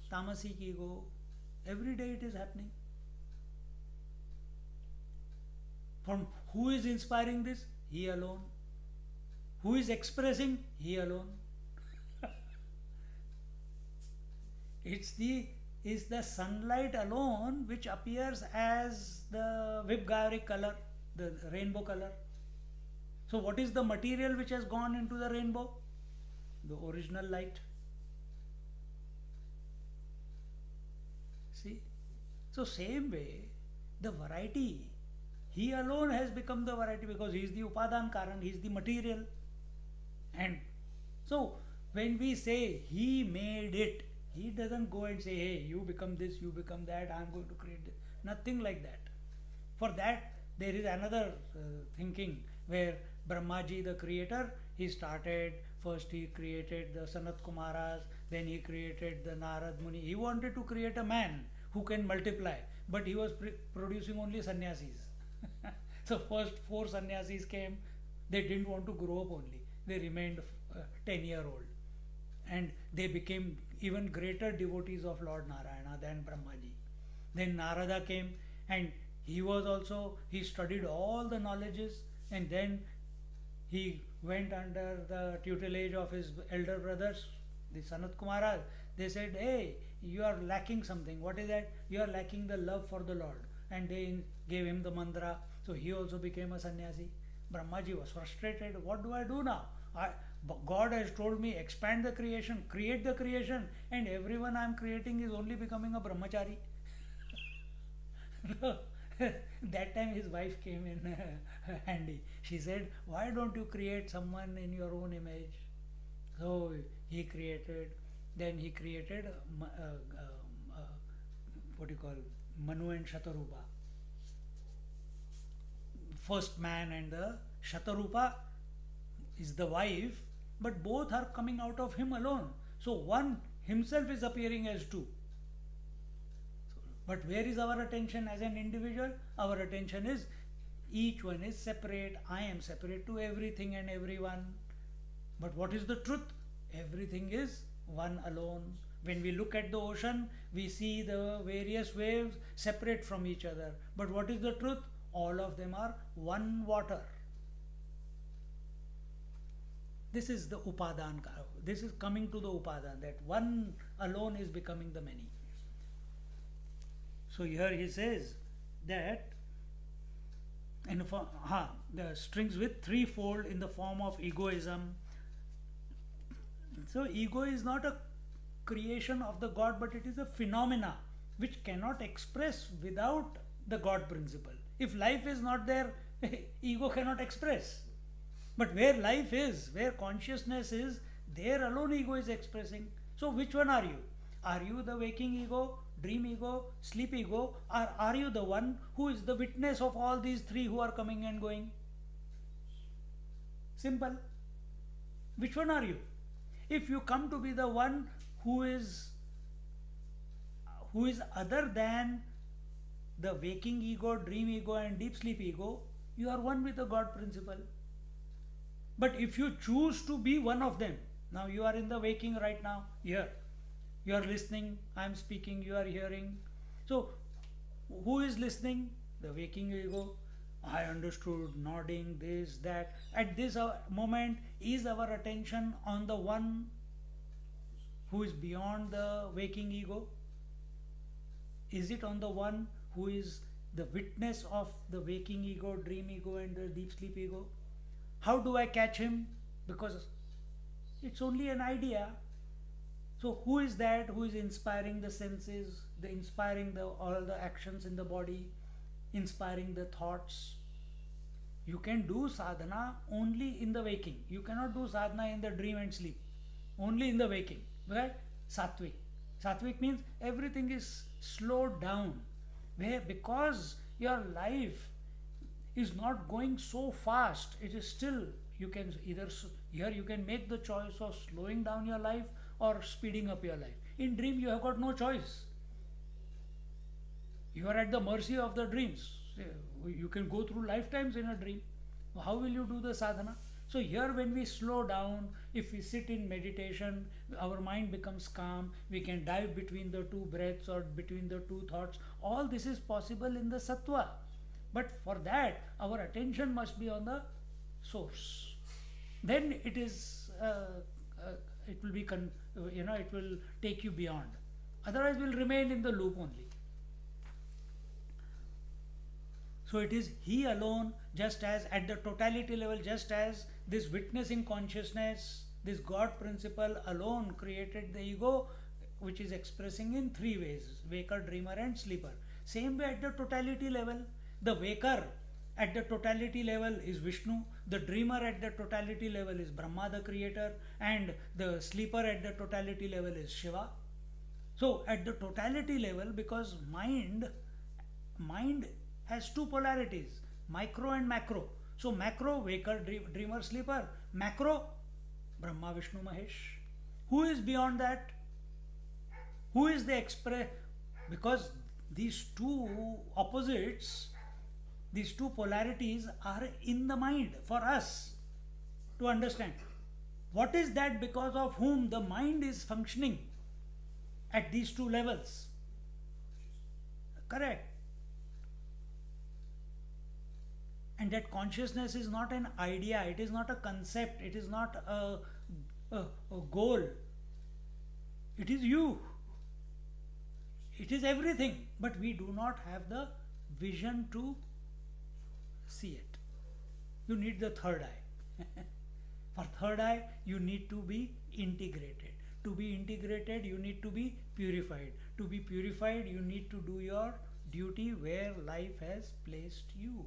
tamasic ego. Every day it is happening. From who is inspiring this? He alone. Who is expressing? He alone. It's the sunlight alone which appears as the Vibgayoric color, the rainbow color. So what is the material which has gone into the rainbow? The original light. See? So same way, the variety, he alone has become the variety because he is the Upadan Karan, he is the material. And so when we say he made it, he doesn't go and say, hey, you become this, you become that, I am going to create this. Nothing like that. For that, there is another thinking where Brahmaji, the creator, he started, first he created the Sanat Kumaras, then he created the Narad Muni. He wanted to create a man who can multiply, but he was producing only sannyasis. So first 4 sannyasis came, they didn't want to grow up only. They remained 10-year-old. And they became even greater devotees of Lord Narayana than Brahmaji. Then Narada came and he studied all the knowledges, and then he went under the tutelage of his elder brothers, the Sanat Kumaras. They said, hey, you are lacking something. What is that? You are lacking the love for the Lord. And they gave him the mantra. So he also became a sannyasi. Brahmaji was frustrated. What do I do now? God has told me expand the creation, create the creation, and everyone I am creating is only becoming a brahmachari. That time his wife came in handy. She said, why don't you create someone in your own image? So he created, then he created what you call Manu and Shatarupa. First man and the Shatarupa is the wife, but both are coming out of him alone. So one himself is appearing as two. But where is our attention as an individual? Our attention is each one is separate. I am separate to everything and everyone. But what is the truth? Everything is one alone. When we look at the ocean, we see the various waves separate from each other. But what is the truth? All of them are one water. This is the Upadan. This is coming to the Upadan, that one alone is becoming the many. So here he says that the strings with threefold in the form of egoism. So ego is not a creation of the God, but it is a phenomena which cannot express without the God principle. If life is not there, ego cannot express. But where life is, where consciousness is, there alone ego is expressing. So which one are you? Are you the waking ego, dream ego, sleep ego, or are you the one who is the witness of all these three who are coming and going? Simple. Which one are you? If you come to be the one who is other than the waking ego, dream ego, and deep sleep ego, you are one with the God principle. But if you choose to be one of them, now you are in the waking right now, here. You are listening, I am speaking, you are hearing. So, who is listening? The waking ego. I understood, nodding, this, that. At this moment, is our attention on the one who is beyond the waking ego? Is it on the one who is the witness of the waking ego, dream ego, and the deep sleep ego? How do I catch him? Because it's only an idea. So who is that who is inspiring the senses, inspiring all the actions in the body, inspiring the thoughts? You can do sadhana only in the waking. You cannot do sadhana in the dream and sleep. Only in the waking. Right? Sattvic. Sattvic means everything is slowed down. Where because your life is not going so fast, it is still, you can either, here you can make the choice of slowing down your life or speeding up your life. In dream you have got no choice. You are at the mercy of the dreams. You can go through lifetimes in a dream. How will you do the sadhana? So here when we slow down, if we sit in meditation, our mind becomes calm, we can dive between the two breaths or between the two thoughts. All this is possible in the sattva. But for that, our attention must be on the source. Then it is, it will be, it will take you beyond. Otherwise, we'll remain in the loop only. So it is He alone, just as at the totality level, just as this witnessing consciousness, this God principle alone created the ego, which is expressing in three ways: waker, dreamer, and sleeper. Same way at the totality level, the waker at the totality level is Vishnu, the dreamer at the totality level is Brahma, the creator, and the sleeper at the totality level is Shiva. So at the totality level, because mind has two polarities, micro and macro. So macro, waker, dreamer, sleeper. Macro, Brahma, Vishnu, Mahesh. Who is beyond that? Who is the express? Because these two opposites, these two polarities are in the mind for us to understand. What is that because of whom the mind is functioning at these two levels? Correct. And that consciousness is not an idea, it is not a concept, it is not a goal. It is you. It is everything. But we do not have the vision to see it. You need the third eye. For third eye, you need to be integrated. To be integrated, you need to be purified. To be purified, you need to do your duty where life has placed you,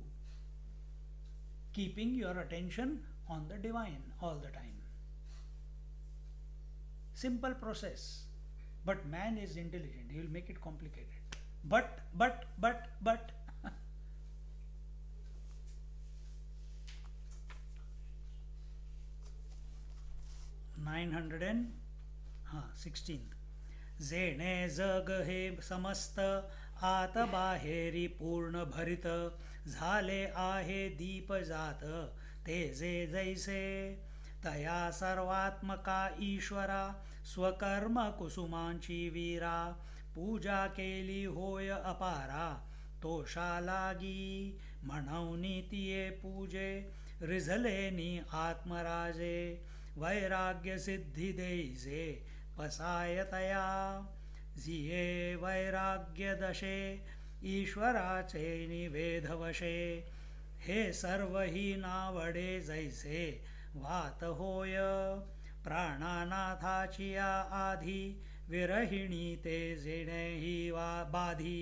keeping your attention on the divine all the time. Simple process. But man is intelligent. He will make it complicated. But. 916th. जेणे जग हे समस्त आत बाहेरी पूर्ण भरित झाले आहे दीप जात ते जे जैसे तया सर्वात्मका ईश्वरा स्वकर्म कुसुमांची वीरा पूजा केली होय अपारा तोषा लागी म्हणवनी तिये पूजे रिझलेनी आत्मराजे वैराग्य सिद्धी देईजे पसायतया जिये वैराग्य दशे ईश्वराचे निवेधवशे हे सर्व ही नावडे जैसे वात होय प्राणानाथाचिया आधी विरहिणी ते जेणे ही बाधी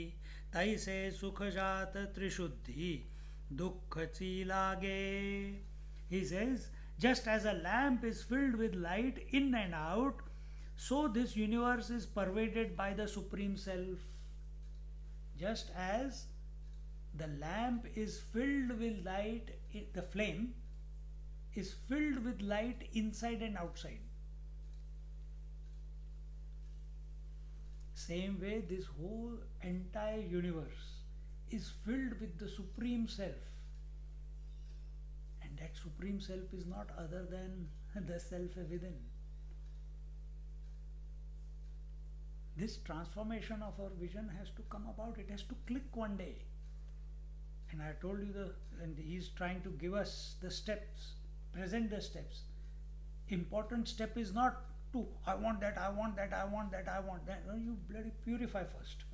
तैसे सुखजात त्रिशुद्धी दुःखची लागे. He says, just as a lamp is filled with light in and out, So this universe is pervaded by the Supreme Self. Just as the lamp is filled with light, the flame is filled with light inside and outside. Same way, this whole entire universe is filled with the Supreme Self. And that Supreme Self is not other than the Self within. This transformation of our vision has to come about. It has to click one day. And I told you, and he's trying to give us the steps, present the steps. Important step is not to, I want that, I want that, I want that, I want that. No, you bloody purify first.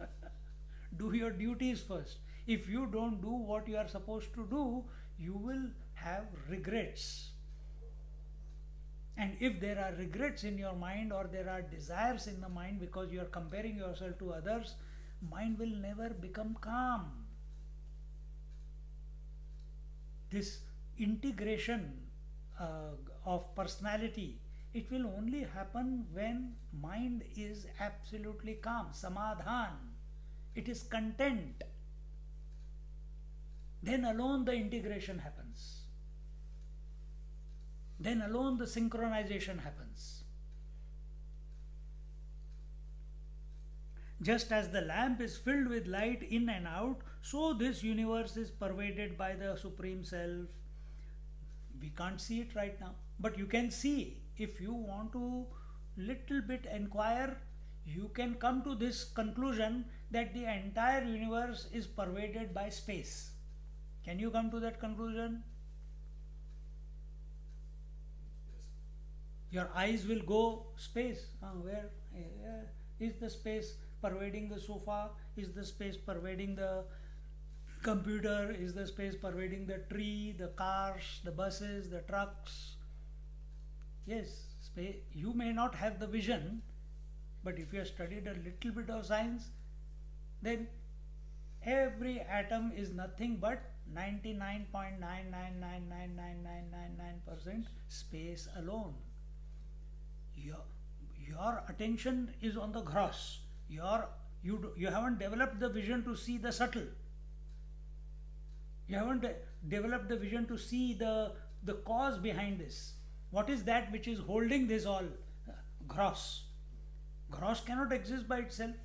Do your duties first. If you don't do what you are supposed to do, you will have regrets. And if there are regrets in your mind, or there are desires in the mind because you are comparing yourself to others, mind will never become calm. This integration of personality, it will only happen when mind is absolutely calm, samadhan. It is content. Then alone the integration happens. Then alone the synchronization happens. Just as the lamp is filled with light in and out, so this universe is pervaded by the Supreme Self. We can't see it right now, but you can see. If you want to little bit inquire, you can come to this conclusion that the entire universe is pervaded by space. Can you come to that conclusion? Your eyes will go space. Where is the space pervading the sofa? Is the space pervading the computer? Is the space pervading the tree, the cars, the buses, the trucks? Yes, space. You may not have the vision, but if you have studied a little bit of science, then every atom is nothing but 99.9999999% space alone. Your attention is on the gross. You haven't developed the vision to see the subtle. You haven't developed the vision to see the cause behind this. What is that which is holding this all? Gross. Gross cannot exist by itself.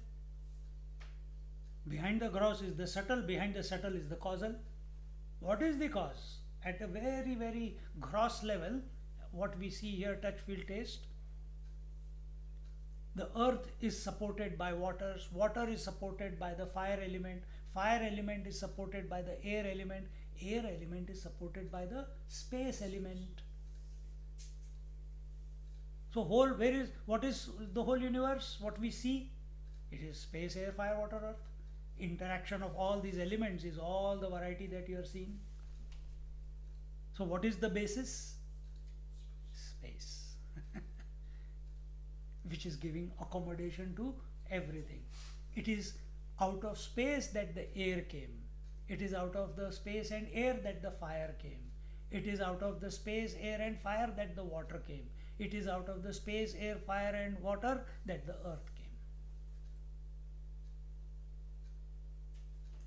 Behind the gross is the subtle, behind the subtle is the causal. What is the cause? At a very, very gross level, what we see here, touch, feel, taste, the earth is supported by waters, water is supported by the fire element is supported by the air element is supported by the space element. So what is the whole universe? What we see? It is space, air, fire, water, earth. Interaction of all these elements is all the variety that you are seeing. So what is the basis? Space. Which is giving accommodation to everything. It is out of space that the air came. It is out of the space and air that the fire came. It is out of the space, air and fire that the water came. It is out of the space, air, fire and water that the earth came.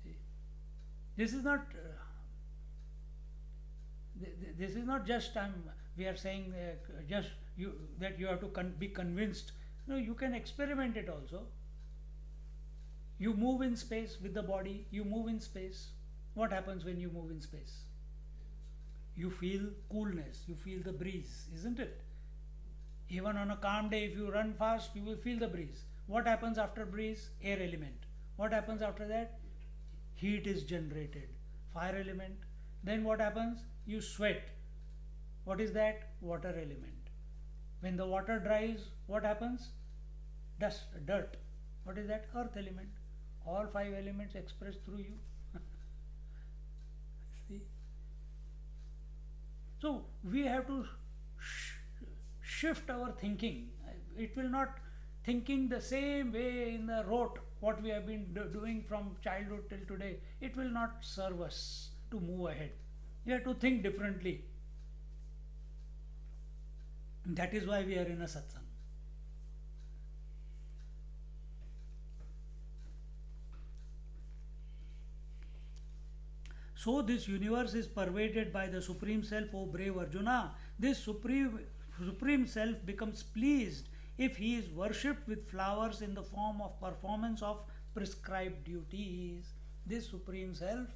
See? This is not just we are saying that you have to be convinced. No, you can experiment it also. You move in space with the body, you move in space. What happens when you move in space? You feel coolness, you feel the breeze, isn't it? Even on a calm day, if you run fast, you will feel the breeze. What happens after breeze? Air element. What happens after that? Heat is generated. Fire element. Then what happens? You sweat. What is that? Water element. When the water dries, what happens? Dust, dirt. What is that? Earth element. All 5 elements expressed through you. See? So we have to shift our thinking. It will not thinking the same way in the rote what we have been doing from childhood till today. It will not serve us to move ahead. We have to think differently. That is why we are in a satsang. So this universe is pervaded by the Supreme Self, O brave Arjuna. This Supreme Self becomes pleased if he is worshipped with flowers in the form of performance of prescribed duties. This Supreme Self,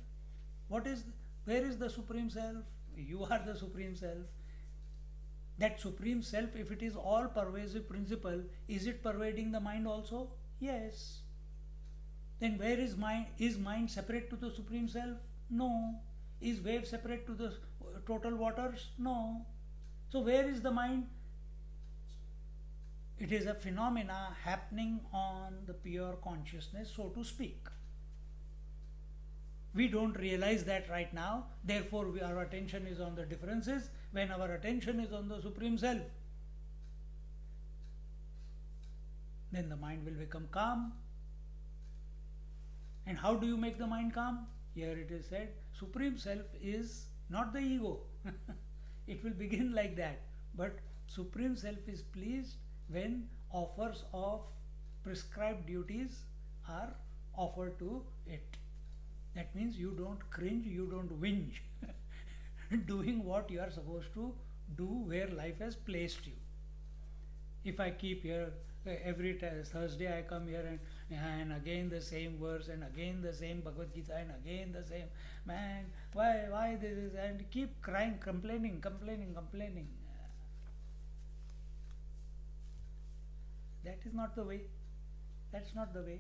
where is the Supreme Self? You are the Supreme Self. That Supreme Self, if it is all pervasive principle, is it pervading the mind also? Yes. Then where is mind? Is mind separate to the Supreme Self? No. Is wave separate to the total waters? No. So where is the mind? It is a phenomena happening on the pure consciousness, so to speak. We don't realize that right now, therefore our attention is on the differences. When our attention is on the Supreme Self, then the mind will become calm. And how do you make the mind calm? Here it is said, Supreme Self is not the ego. It will begin like that. But Supreme Self is pleased when offers of prescribed duties are offered to it. That means you don't cringe, you don't whinge, doing what you are supposed to do where life has placed you. If I keep here every Thursday, I come here and again the same verse and again the same Bhagavad Gita and again the same, man, why this is, and keep crying, complaining. That is not the way. That's not the way.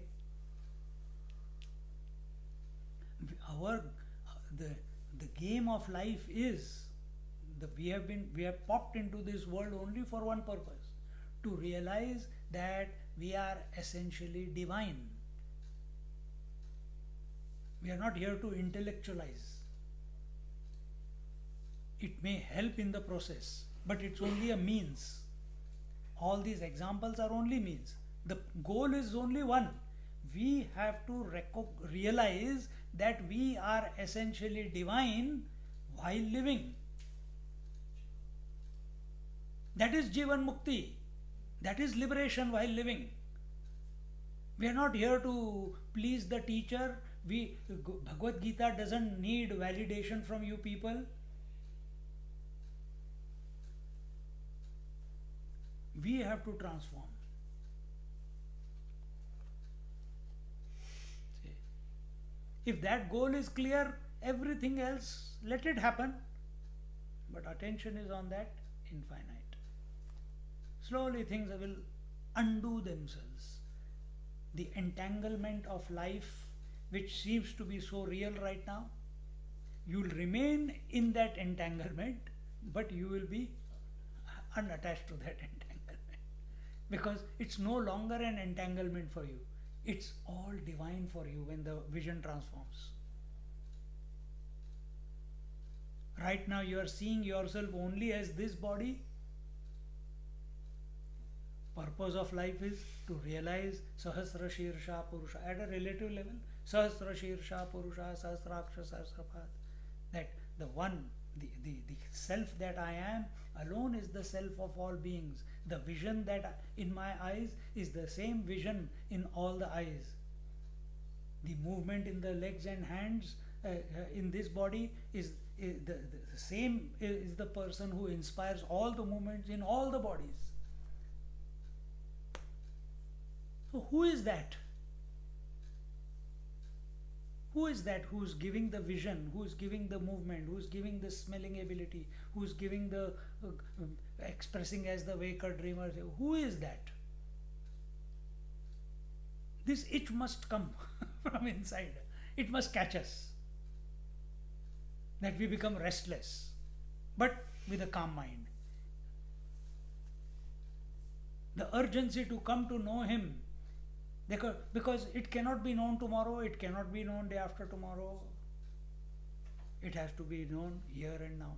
The game of life is we have popped into this world only for one purpose, to realize that we are essentially divine. We are not here to intellectualize. It may help in the process, but it's only a means. All these examples are only means. The goal is only one. We have to realize that we are essentially divine while living. That is Jivan Mukti. That is liberation while living. We are not here to please the teacher. Bhagavad Gita doesn't need validation from you people. We have to transform. See, if that goal is clear, everything else, let it happen. But attention is on that infinite. Slowly things will undo themselves. The entanglement of life, which seems to be so real right now, you'll remain in that entanglement, but you will be unattached to that entanglement. Because it's no longer an entanglement for you. It's all divine for you when the vision transforms. Right now you are seeing yourself only as this body. Purpose of life is to realize Sahasra Shirsha Purusha at a relative level. Sahasra Shirsha Purusha Sahasraksha Sahasrapad. That the one, the self that I am alone is the self of all beings. The vision that in my eyes is the same vision in all the eyes. The movement in the legs and hands in this body is the same, is the person who inspires all the movements in all the bodies. So who is that? Who is that who is giving the vision, who is giving the movement, who is giving the smelling ability, who is giving the expressing as the waker dreamer? Who is that? This itch must come from inside. It must catch us. That we become restless, but with a calm mind. The urgency to come to know Him, because it cannot be known tomorrow, it cannot be known day after tomorrow. It has to be known here and now.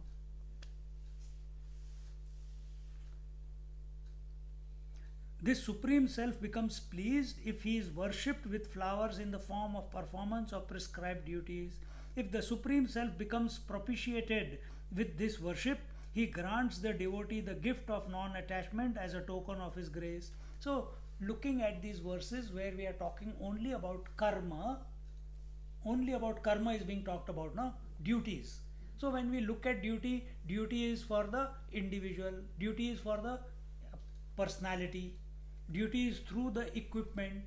This Supreme Self becomes pleased if he is worshipped with flowers in the form of performance of prescribed duties. If the Supreme Self becomes propitiated with this worship, he grants the devotee the gift of non-attachment as a token of his grace. So, looking at these verses where we are talking only about karma, only about karma is being talked about, no? Duties. So when we look at duty, duty is for the individual, duty is for the personality, duty is through the equipment.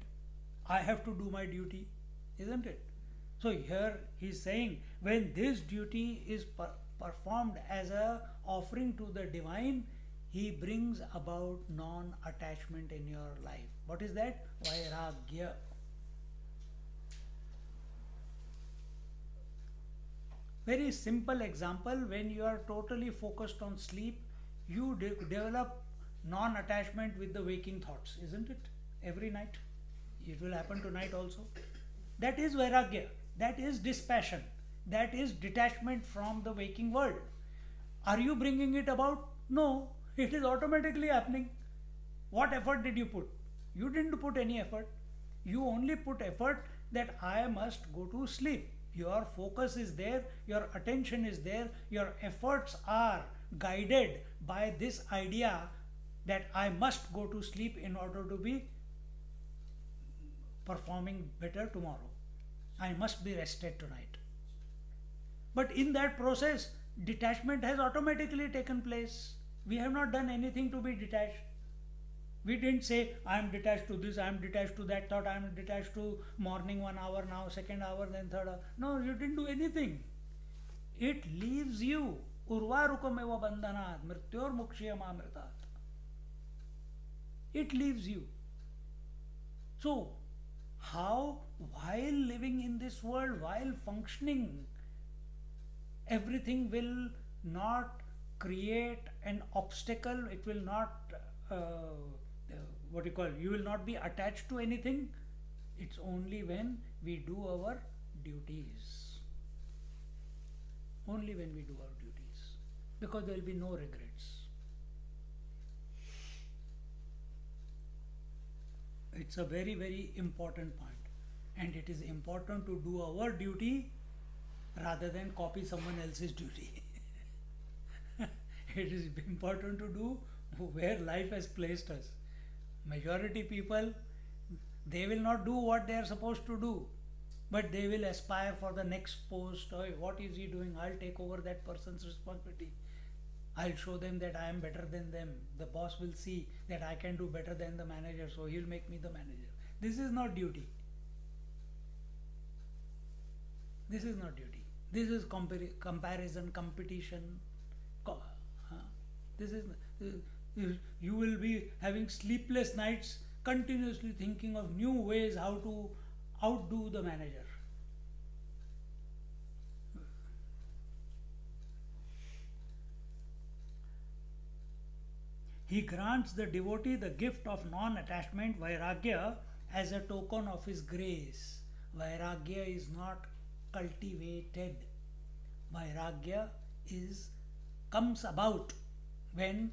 I have to do my duty, isn't it? So here he's saying when this duty is performed as a offering to the divine, he brings about non-attachment in your life. What is that? Vairagya. Very simple example, when you are totally focused on sleep, you develop non-attachment with the waking thoughts, isn't it? Every night. It will happen tonight also. That is Vairagya. That is dispassion. That is detachment from the waking world. Are you bringing it about? No. It is automatically happening. What effort did you put? You didn't put any effort. You only put effort that I must go to sleep. Your focus is there, your attention is there, your efforts are guided by this idea that I must go to sleep in order to be performing better tomorrow. I must be rested tonight. But in that process, detachment has automatically taken place. We have not done anything to be detached. We didn't say, I am detached to this, I am detached to that thought, I am detached to morning 1 hour, now second hour, then third hour. No, you didn't do anything. It leaves you. Urvarukam eva bandhanat, mrityor mukshiyam amritat. It leaves you. So, how, while living in this world, while functioning, everything will not create an obstacle, it will not you will not be attached to anything. It's only when we do our duties. Only when we do our duties. Because there will be no regrets. It's a very, very important point. And it is important to do our duty rather than copy someone else's duty. It is important to do where life has placed us. Majority people, they will not do what they are supposed to do, but they will aspire for the next post. Oh, what is he doing? I'll take over that person's responsibility. I'll show them that I am better than them. The boss will see that I can do better than the manager, so he'll make me the manager. This is not duty. This is not duty. This is comparison, competition. This is you will be having sleepless nights, continuously thinking of new ways how to outdo the manager. He grants the devotee the gift of non-attachment, Vairagya, as a token of his grace. Vairagya is not cultivated. Vairagya comes about when,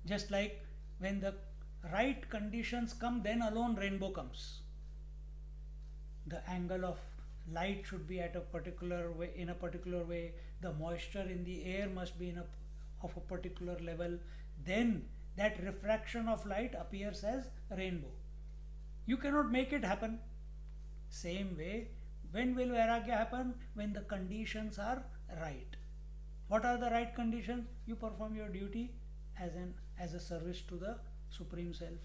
just like when the right conditions come, then alone rainbow comes. The angle of light should be at a particular way, in a particular way. The moisture in the air must be of a particular level. Then that refraction of light appears as rainbow. You cannot make it happen. Same way, when will Vairagya happen? When the conditions are right. What are the right conditions? You perform your duty as a service to the Supreme Self,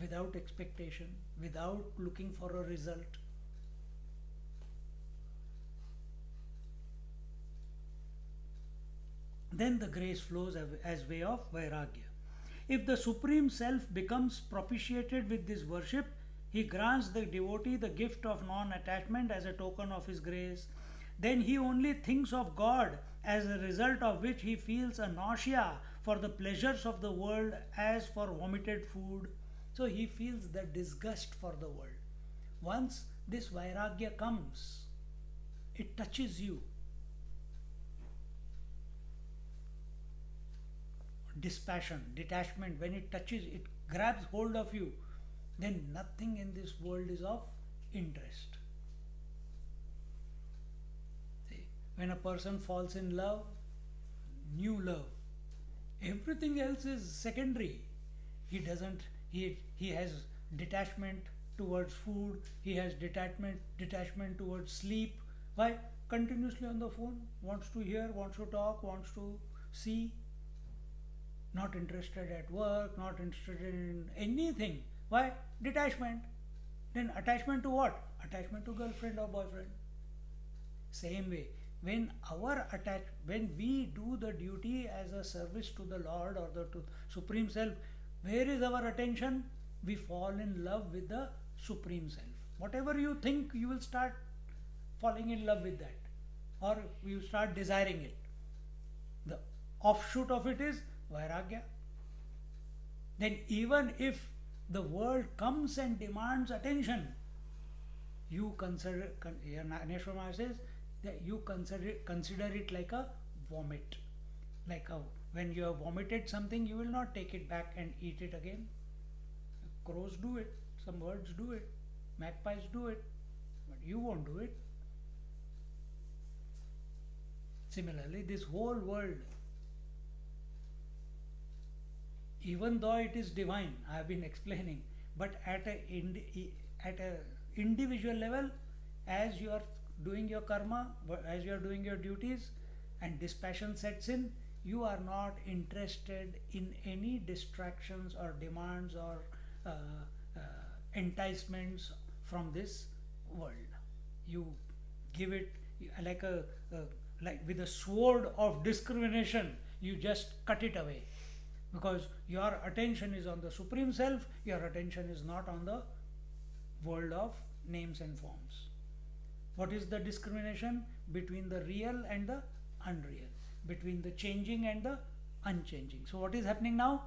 without expectation, without looking for a result. Then the grace flows as way of Vairagya. If the Supreme Self becomes propitiated with this worship, he grants the devotee the gift of non-attachment as a token of his grace. Then he only thinks of God, as a result of which he feels a nausea for the pleasures of the world as for vomited food. So he feels the disgust for the world. Once this Vairagya comes, it touches you. Dispassion, detachment, when it touches, it grabs hold of you, then nothing in this world is of interest. See, when a person falls in love, new love, everything else is secondary. He has detachment towards food, he has detachment towards sleep. Why? Continuously on the phone, wants to hear, wants to talk, wants to see, not interested at work, not interested in anything. Why? Detachment. Then attachment to what? Attachment to girlfriend or boyfriend. Same way, when we do the duty as a service to the Lord or the to Supreme Self, where is our attention? We fall in love with the Supreme Self. Whatever you think, you will start falling in love with that, or you start desiring it. The offshoot of it is Vairagya. Then even if the world comes and demands attention, you consider, Neshwar says that you consider it like a vomit. When you have vomited something, you will not take it back and eat it again. Crows do it, some birds do it, magpies do it, but you won't do it. Similarly, this whole world, even though it is divine, I have been explaining, but at a individual level, as you are doing your karma, as you are doing your duties, and dispassion sets in, you are not interested in any distractions or demands or enticements from this world. You give it like with a sword of discrimination, you just cut it away, because your attention is on the Supreme Self, your attention is not on the world of names and forms. What is the discrimination? Between the real and the unreal, between the changing and the unchanging. So what is happening now?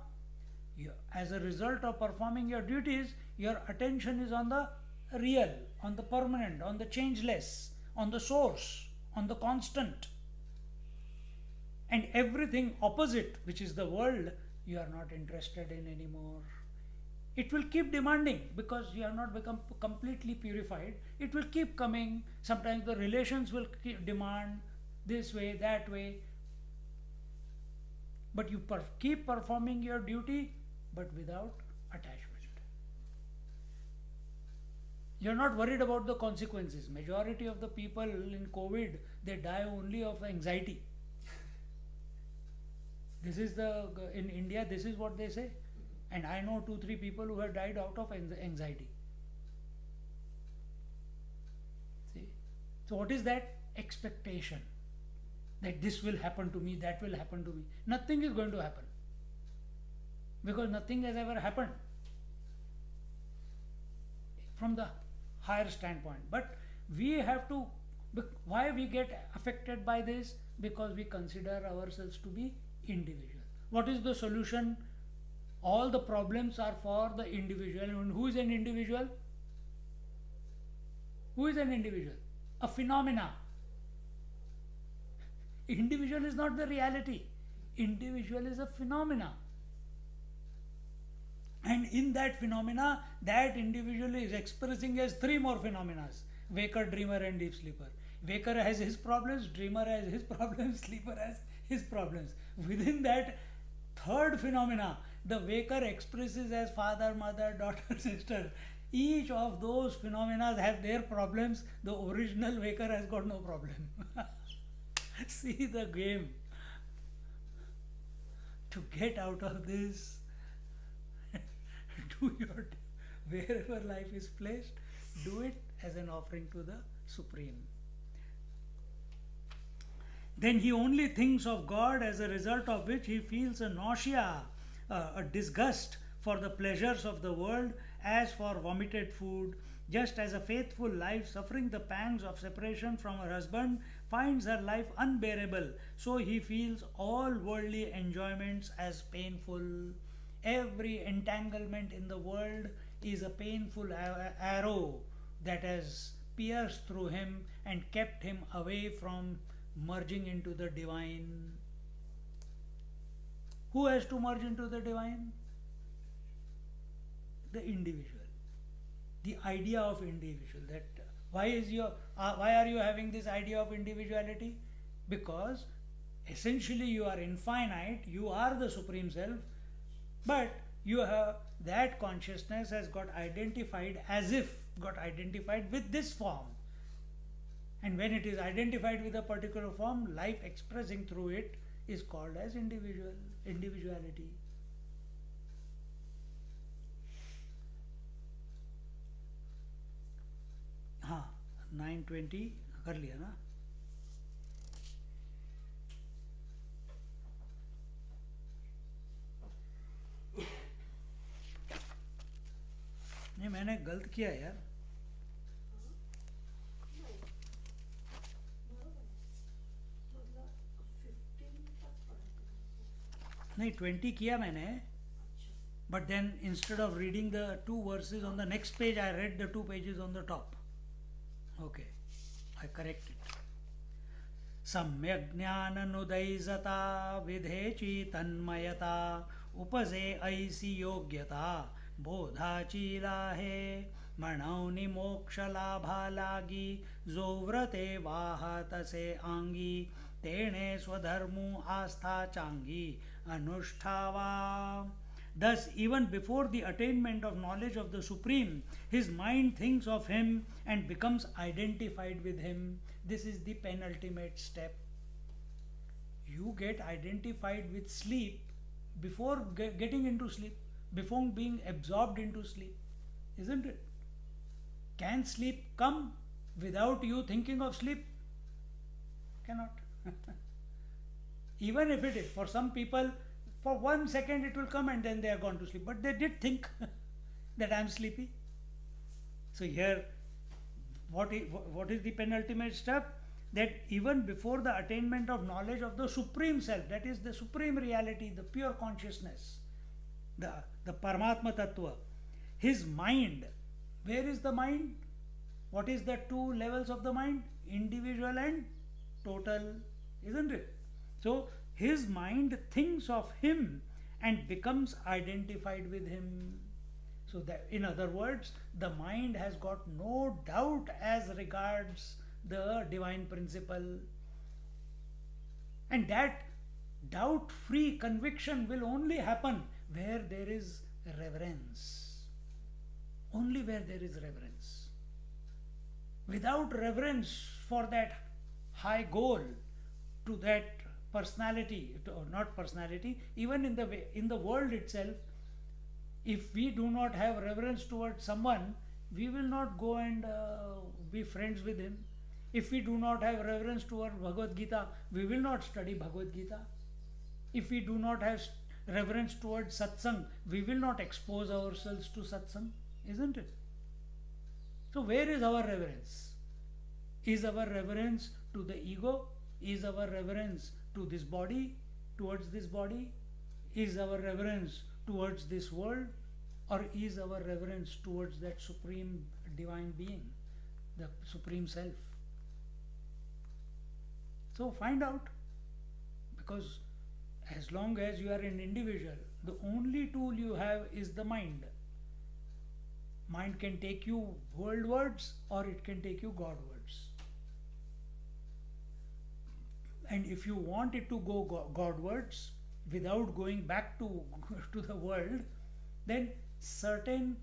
As a result of performing your duties, your attention is on the real, on the permanent, on the changeless, on the source, on the constant. And everything opposite, which is the world, you are not interested in anymore. It will keep demanding, because you have not become completely purified. It will keep coming. Sometimes the relations will demand this way, that way. But you keep performing your duty, but without attachment. You're not worried about the consequences. Majority of the people in COVID, they die only of anxiety. This is in India, this is what they say. And I know 2-3 people who have died out of anxiety. See? So what is that? Expectation. That this will happen to me, that will happen to me. Nothing is going to happen. Because nothing has ever happened from the higher standpoint. But we have to, why we get affected by this? Because we consider ourselves to be individual. What is the solution? All the problems are for the individual. And who is an individual? Who is an individual? A phenomena. Individual is not the reality. Individual is a phenomena. And in that phenomena, that individual is expressing as 3 more phenomena: waker, dreamer, and deep sleeper. Waker has his problems, dreamer has his problems, sleeper has his problems. Within that third phenomena, the waker expresses as father, mother, daughter, sister. Each of those phenomena have their problems. The original waker has got no problem. See the game. To get out of this, do your, wherever life is placed, do it as an offering to the Supreme. Then he only thinks of God, as a result of which he feels a nausea, a disgust for the pleasures of the world as for vomited food. Just as a faithful life, suffering the pangs of separation from her husband, finds her life unbearable, so he feels all worldly enjoyments as painful. Every entanglement in the world is a painful arrow that has pierced through him and kept him away from merging into the divine. Who has to merge into the divine? The individual. The idea of individual. That why are you having this idea of individuality? Because essentially you are infinite, you are the Supreme Self, but you have that consciousness has got identified as if got identified with this form. And when it is identified with a particular form, life expressing through it is called as individuality. हाँ 9:20 कर लिया ना. नहीं मैंने गलत किया यार. नहीं 20 किया मैंने. But then instead of reading the 2 verses on the next page, I read the 2 pages on the top. Okay, I correct it. सम्यक् ज्ञाननुदैजता विधेची तन्मयता उपजे ऐसी योग्यता बोधाचीला है मणौनि मोक्ष लाभा लागी जो व्रते वाहतसे आंगी तेणे स्वधर्मु आस्था Changi अनुष्ठावा. Thus, even before the attainment of knowledge of the Supreme, his mind thinks of him and becomes identified with him. This is the penultimate step. You get identified with sleep before getting into sleep, before being absorbed into sleep, isn't it? Can sleep come without you thinking of sleep? Cannot. Even if it is, for some people, for 1 second it will come and then they are gone to sleep. But they did think that I am sleepy. So here, what is the penultimate step? That even before the attainment of knowledge of the Supreme Self, that is the Supreme Reality, the pure consciousness, the Paramatma Tattva, his mind, where is the mind? What is the 2 levels of the mind? Individual and total, isn't it? So his mind thinks of him and becomes identified with him. So that, in other words, the mind has got no doubt as regards the divine principle. And that doubt-free conviction will only happen where there is reverence. Only where there is reverence. Without reverence for that high goal, to that personality, or not personality, even in the world itself, if we do not have reverence towards someone, we will not go and be friends with him. If we do not have reverence towards Bhagavad Gita, we will not study Bhagavad Gita. If we do not have reverence towards satsang, we will not expose ourselves to satsang, isn't it? So where is our reverence? Is our reverence to the ego? Is our reverence to this body, towards this body? Is our reverence towards this world? Or is our reverence towards that supreme divine being, the Supreme Self? So find out, because as long as you are an individual, the only tool you have is the mind. Mind can take you worldwards or it can take you Godwards. And if you want it to go Godwards without going back to the world, then certain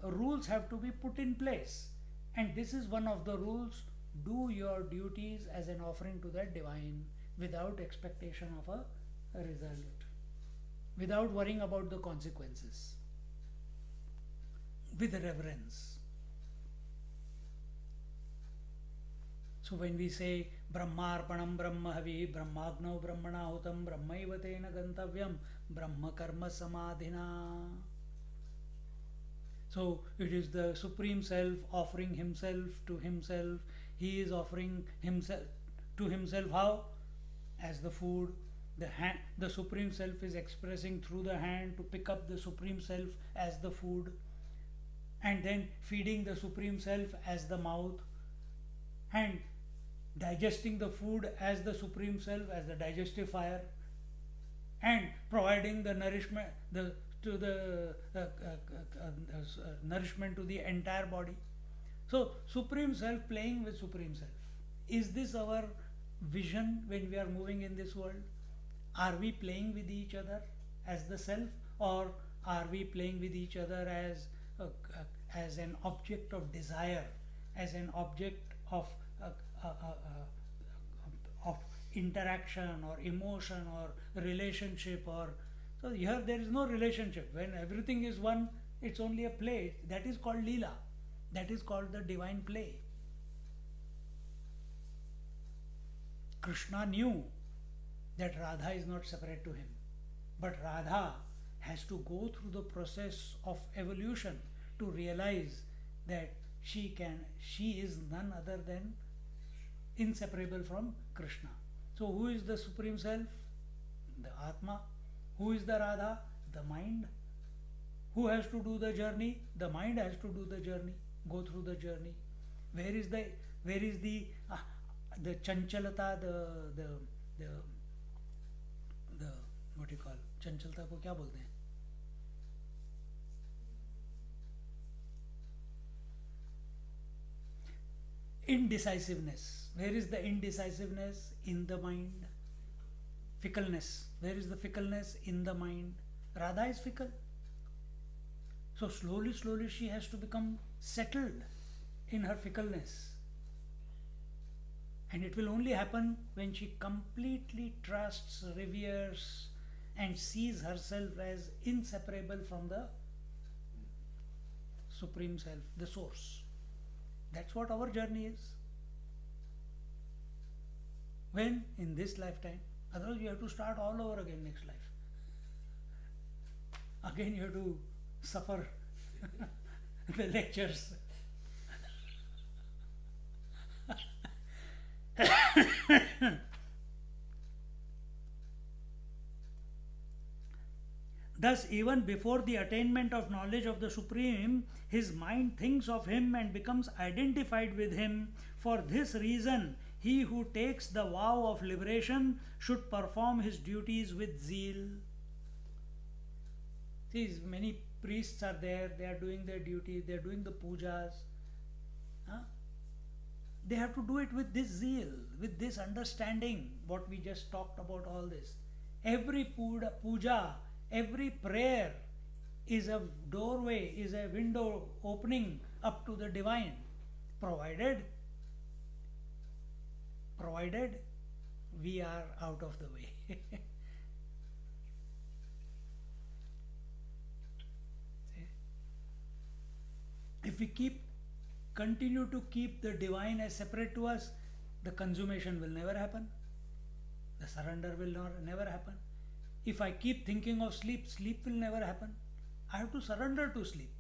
rules have to be put in place. And this is one of the rules: do your duties as an offering to that divine without expectation of a result, without worrying about the consequences, with reverence. So when we say Brahmarpanam Brahmahavi Brahmagno Brahmanahutam Brahmaiva Tena Gantavyam Brahma Karma Samadhina. So it is the Supreme Self offering himself to himself. He is offering himself to himself how? As the food. The Supreme Self is expressing through the hand to pick up the Supreme Self as the food, and then feeding the Supreme Self as the mouth, and digesting the food as the Supreme Self, as the digestive fire, and providing the nourishment nourishment to the entire body. So Supreme Self playing with Supreme Self. Is this our vision when we are moving in this world? Are we playing with each other as the self, or are we playing with each other as an object of desire, as an object uh, uh, uh, of interaction or emotion or relationship? Or so here there is no relationship. When everything is one, it's only a play. That is called Leela. That is called the divine play. Krishna knew that Radha is not separate to him, but Radha has to go through the process of evolution to realize that she is none other than inseparable from Krishna. So who is the Supreme Self? The Atma. Who is the Radha? The mind. Who has to do the journey? The mind has to do the journey, go through the journey. Where is the chanchalata, the what you call chanchalata को क्या बोलते हैं? Indecisiveness. Where is the indecisiveness? In the mind. Fickleness. Where is the fickleness? In the mind. Radha is fickle. So slowly she has to become settled in her fickleness. And it will only happen when she completely trusts, reveres, and sees herself as inseparable from the Supreme Self, the Source. That's what our journey is. When? In this lifetime. Otherwise you have to start all over again next life. Again you have to suffer the lectures. Thus, even before the attainment of knowledge of the Supreme, his mind thinks of him and becomes identified with him. For this reason, he who takes the vow of liberation should perform his duties with zeal. See, many priests are there, they are doing their duty, they are doing the pujas. Huh? They have to do it with this zeal, with this understanding, what we just talked about, all this. Every puja, every prayer is a doorway, is a window opening up to the divine, provided we are out of the way. If we continue to keep the divine as separate to us, the consummation will never happen. The surrender will never happen. If I keep thinking of sleep, sleep will never happen. I have to surrender to sleep.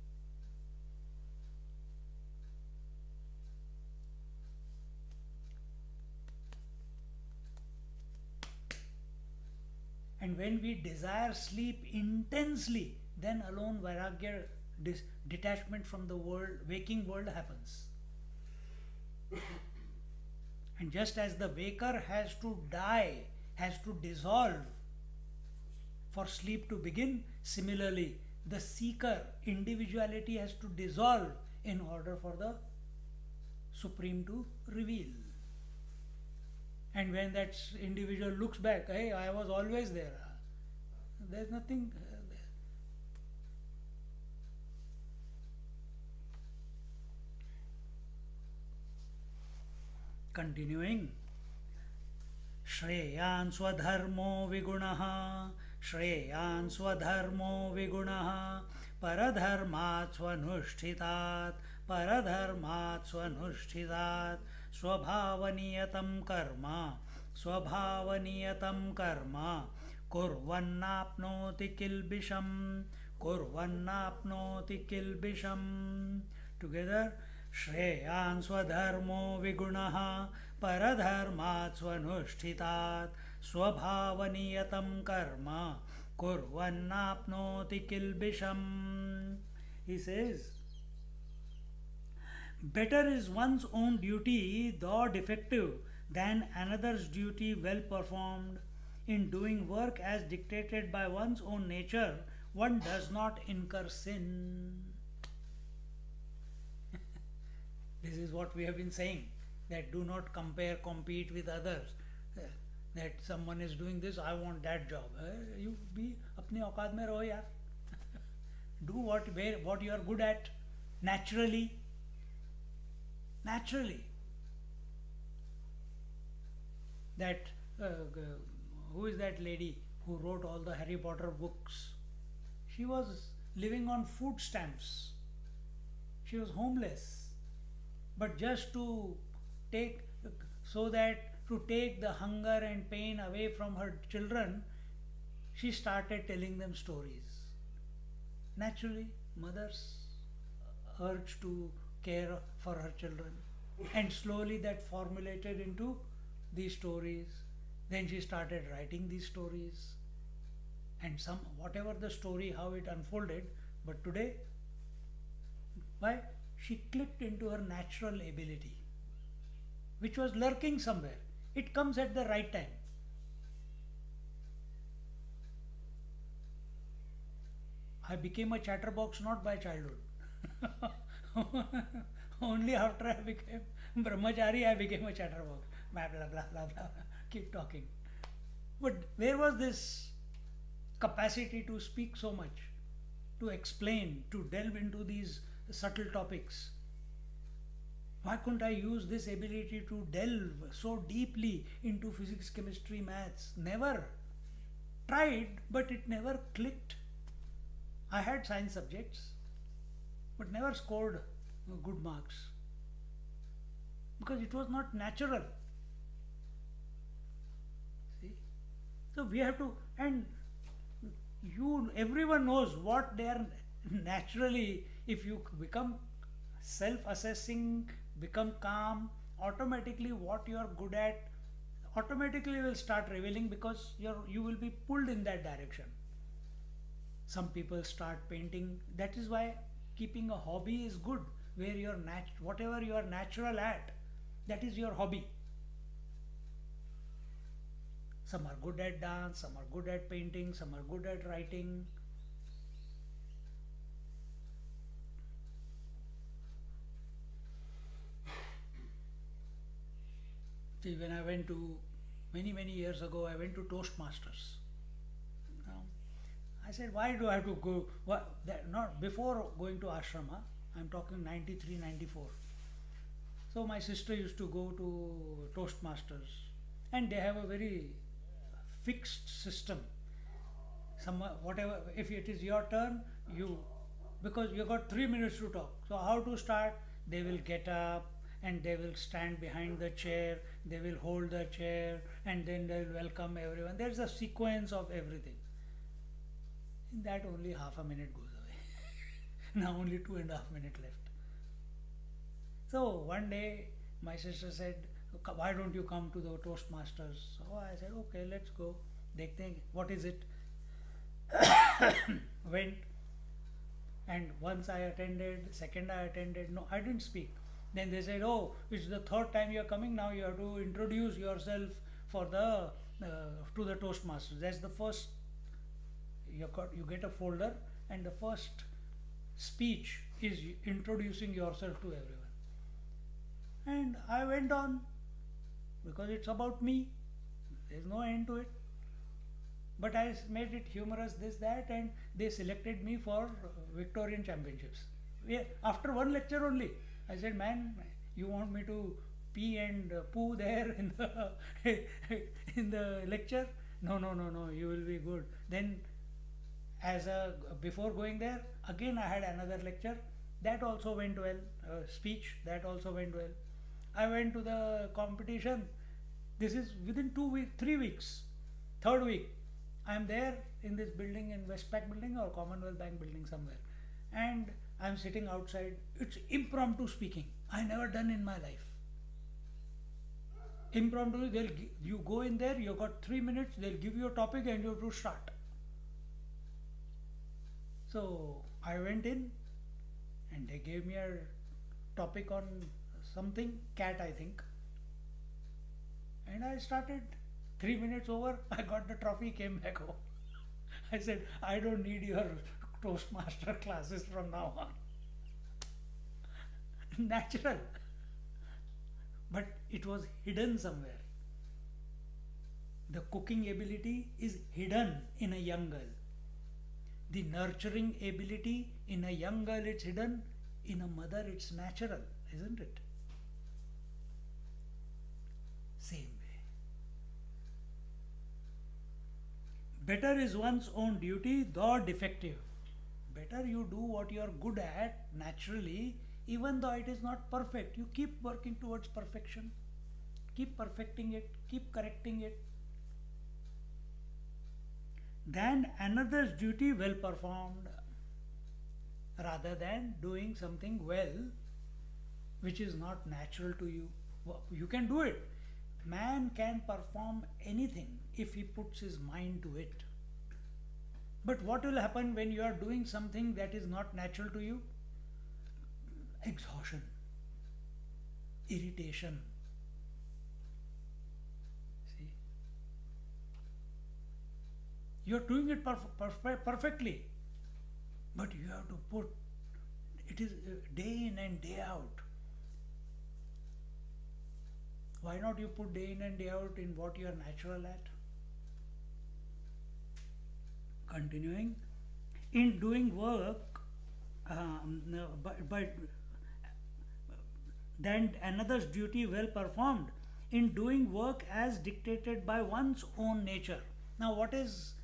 And when we desire sleep intensely, then alone vairagya, detachment from the world, waking world happens. And just as the waker has to die, has to dissolve for sleep to begin, similarly the seeker individuality has to dissolve in order for the Supreme to reveal. And when that individual looks back, hey, I was always there. There's nothing there. Continuing. Shreyan swadharmo vigunaha, Shreyan swadharmo vigunaha, Paradharmat swanushtitat, Paradharmat swanushtitat, Swabhavaniyatam karma, Swabhavaniyatam karma, Kurvannapnoti kilbisham, Kurvannapnoti kilbisham. Together. Shreyan swadharmo vigunaha, Paradharmat swanushtitat, Swabhavaniyatam karma, Kurvannapnoti kilbisham. He says, better is one's own duty, though defective, than another's duty well performed. In doing work as dictated by one's own nature, one does not incur sin. This is what we have been saying, that do not compete with others. That someone is doing this, I want that job. You be apni औकात में रहो यार. Do what you are good at naturally. Naturally. That who is that lady who wrote all the Harry Potter books? She was living on food stamps. She was homeless, but just to take so that to take the hunger and pain away from her children, she started telling them stories. Naturally, mothers urge to care for her children, and slowly that formulated into these stories. Then she started writing these stories, and some whatever the story, how it unfolded. But today, why she clicked into her natural ability, which was lurking somewhere. It comes at the right time. I became a chatterbox not by childhood. Only after I became brahmachari, I became a chatterbox. Blah blah blah blah blah. Keep talking. But where was this capacity to speak so much, to explain, to delve into these subtle topics? Why couldn't I use this ability to delve so deeply into physics, chemistry, maths? Never. Tried, but it never clicked. I had science subjects, but never scored good marks because it was not natural. See? So we have to, and everyone knows what they are naturally. If you become self-assessing, become calm, automatically what you are good at automatically will start revealing, because you will be pulled in that direction. Some people start painting. That is why keeping a hobby is good, where whatever you are natural at, that is your hobby. Some are good at dance, some are good at painting, some are good at writing. See, when I went to, many years ago, I went to Toastmasters. I said, why do I have to go? Not before going to ashrama, I'm talking 93, 94. So my sister used to go to Toastmasters, and they have a very fixed system. Whatever, if it is your turn, because you got 3 minutes to talk. So how to start? They will get up and they will stand behind the chair, they will hold the chair, and then they will welcome everyone. There's a sequence of everything. In that only half a minute goes away. Now only 2.5 minutes left. So one day my sister said, why don't you come to the Toastmasters? So I said, okay, let's go. They think, what is it? Went, and once I attended, second I attended, no, I didn't speak. Then they said, oh, it's the third time you're coming, now you have to introduce yourself for the to the Toastmasters. That's the first. You get a folder, and the first speech is introducing yourself to everyone. And I went on, because it's about me. There's no end to it. But I made it humorous, this, that, and they selected me for Victorian Championships. After one lecture only, I said, man, you want me to pee and poo there in the in the lecture? No, you will be good. Then before going there, again I had another lecture. That also went well. Speech, that also went well. I went to the competition. This is within 2 weeks, 3 weeks. Third week, I am there in this building, in Westpac building or Commonwealth Bank building somewhere. And I am sitting outside. It's impromptu speaking. I never done in my life. Impromptu, you go in there, you got 3 minutes, they'll give you a topic and you have to start. So I went in and they gave me a topic on something, cat I think. And I started. 3 minutes over, I got the trophy, came back home. I said, I don't need your Toastmaster classes from now on. Natural. But it was hidden somewhere. The cooking ability is hidden in a young girl. The nurturing ability in a young girl it's hidden, in a mother it's natural, isn't it? Same way. Better is one's own duty, though defective. Better you do what you are good at naturally, even though it is not perfect. You keep working towards perfection, keep perfecting it, keep correcting it. Than another's duty well performed, rather than doing something well which is not natural to you. You can do it. Man can perform anything if he puts his mind to it. But what will happen when you are doing something that is not natural to you? Exhaustion, irritation. See? You are doing it perfectly, but you have to put it is day in and day out. Why not you put day in and day out in what you are natural at? Continuing, in doing work, but then another's duty well performed, in doing work as dictated by one's own nature. Now, what is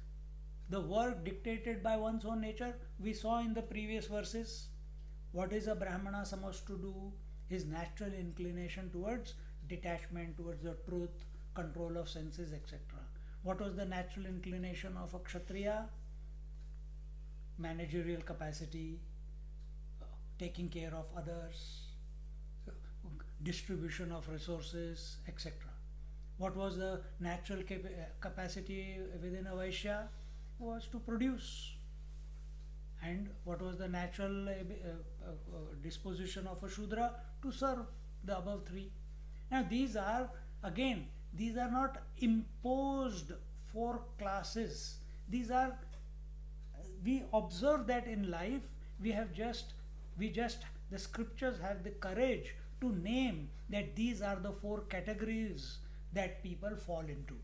the work dictated by one's own nature? We saw in the previous verses. What is a Brahmana supposed to do? His natural inclination towards detachment, towards the truth, control of senses, etc. What was the natural inclination of a Kshatriya? Managerial capacity, taking care of others, distribution of resources, etc. What was the natural capacity within a Vaishya? Was to produce. And what was the natural disposition of a Shudra? To serve the above three. Now these are, again, these are not imposed four classes. These are, we observe that in life, the scriptures have the courage to name that these are the four categories that people fall into.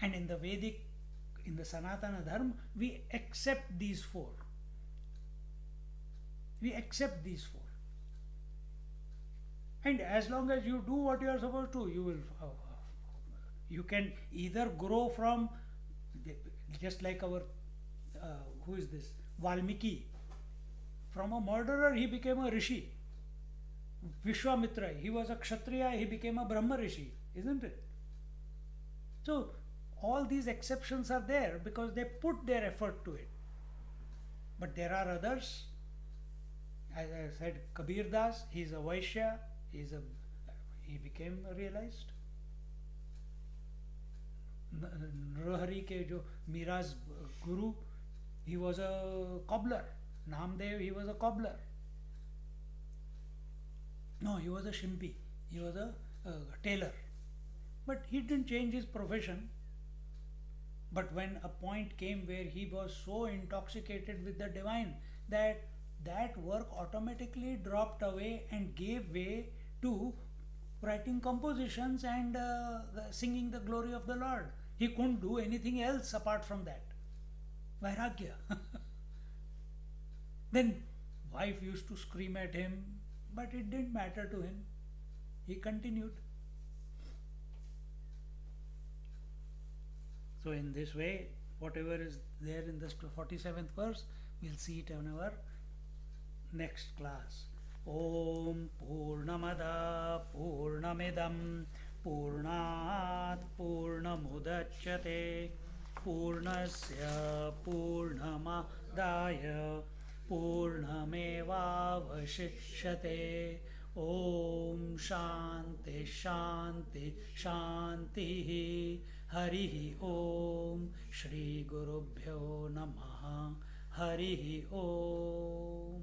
And in the Vedic, in the Sanatana Dharma, we accept these four. We accept these four. And as long as you do what you are supposed to, you can either grow from, just like our, who is this? Valmiki. From a murderer, he became a rishi. Vishwamitra, he was a Kshatriya, he became a Brahma rishi, isn't it? So, all these exceptions are there because they put their effort to it. But there are others. As I said, Kabir Das, he is a Vaishya, he became realized. Narahari ke jo Mira's guru, he was a cobbler. Namdev, he was a cobbler. No, he was a Shimpi. He was a tailor. But he didn't change his profession. But when a point came where he was so intoxicated with the divine that that work automatically dropped away and gave way to writing compositions and singing the glory of the Lord. He couldn't do anything else apart from that. Vairagya. Then wife used to scream at him, but it didn't matter to him. He continued. So in this way, whatever is there in this 47th verse, we'll see it in our next class. Om Purnamada Purnamidam Purnat Purnamudachyate Purnasya Purnamadaya Purnamevavashishyate. Om Shanti Shanti Shanti. Harihi Om. Shri Gurubhyo Namaha. Harihi Om.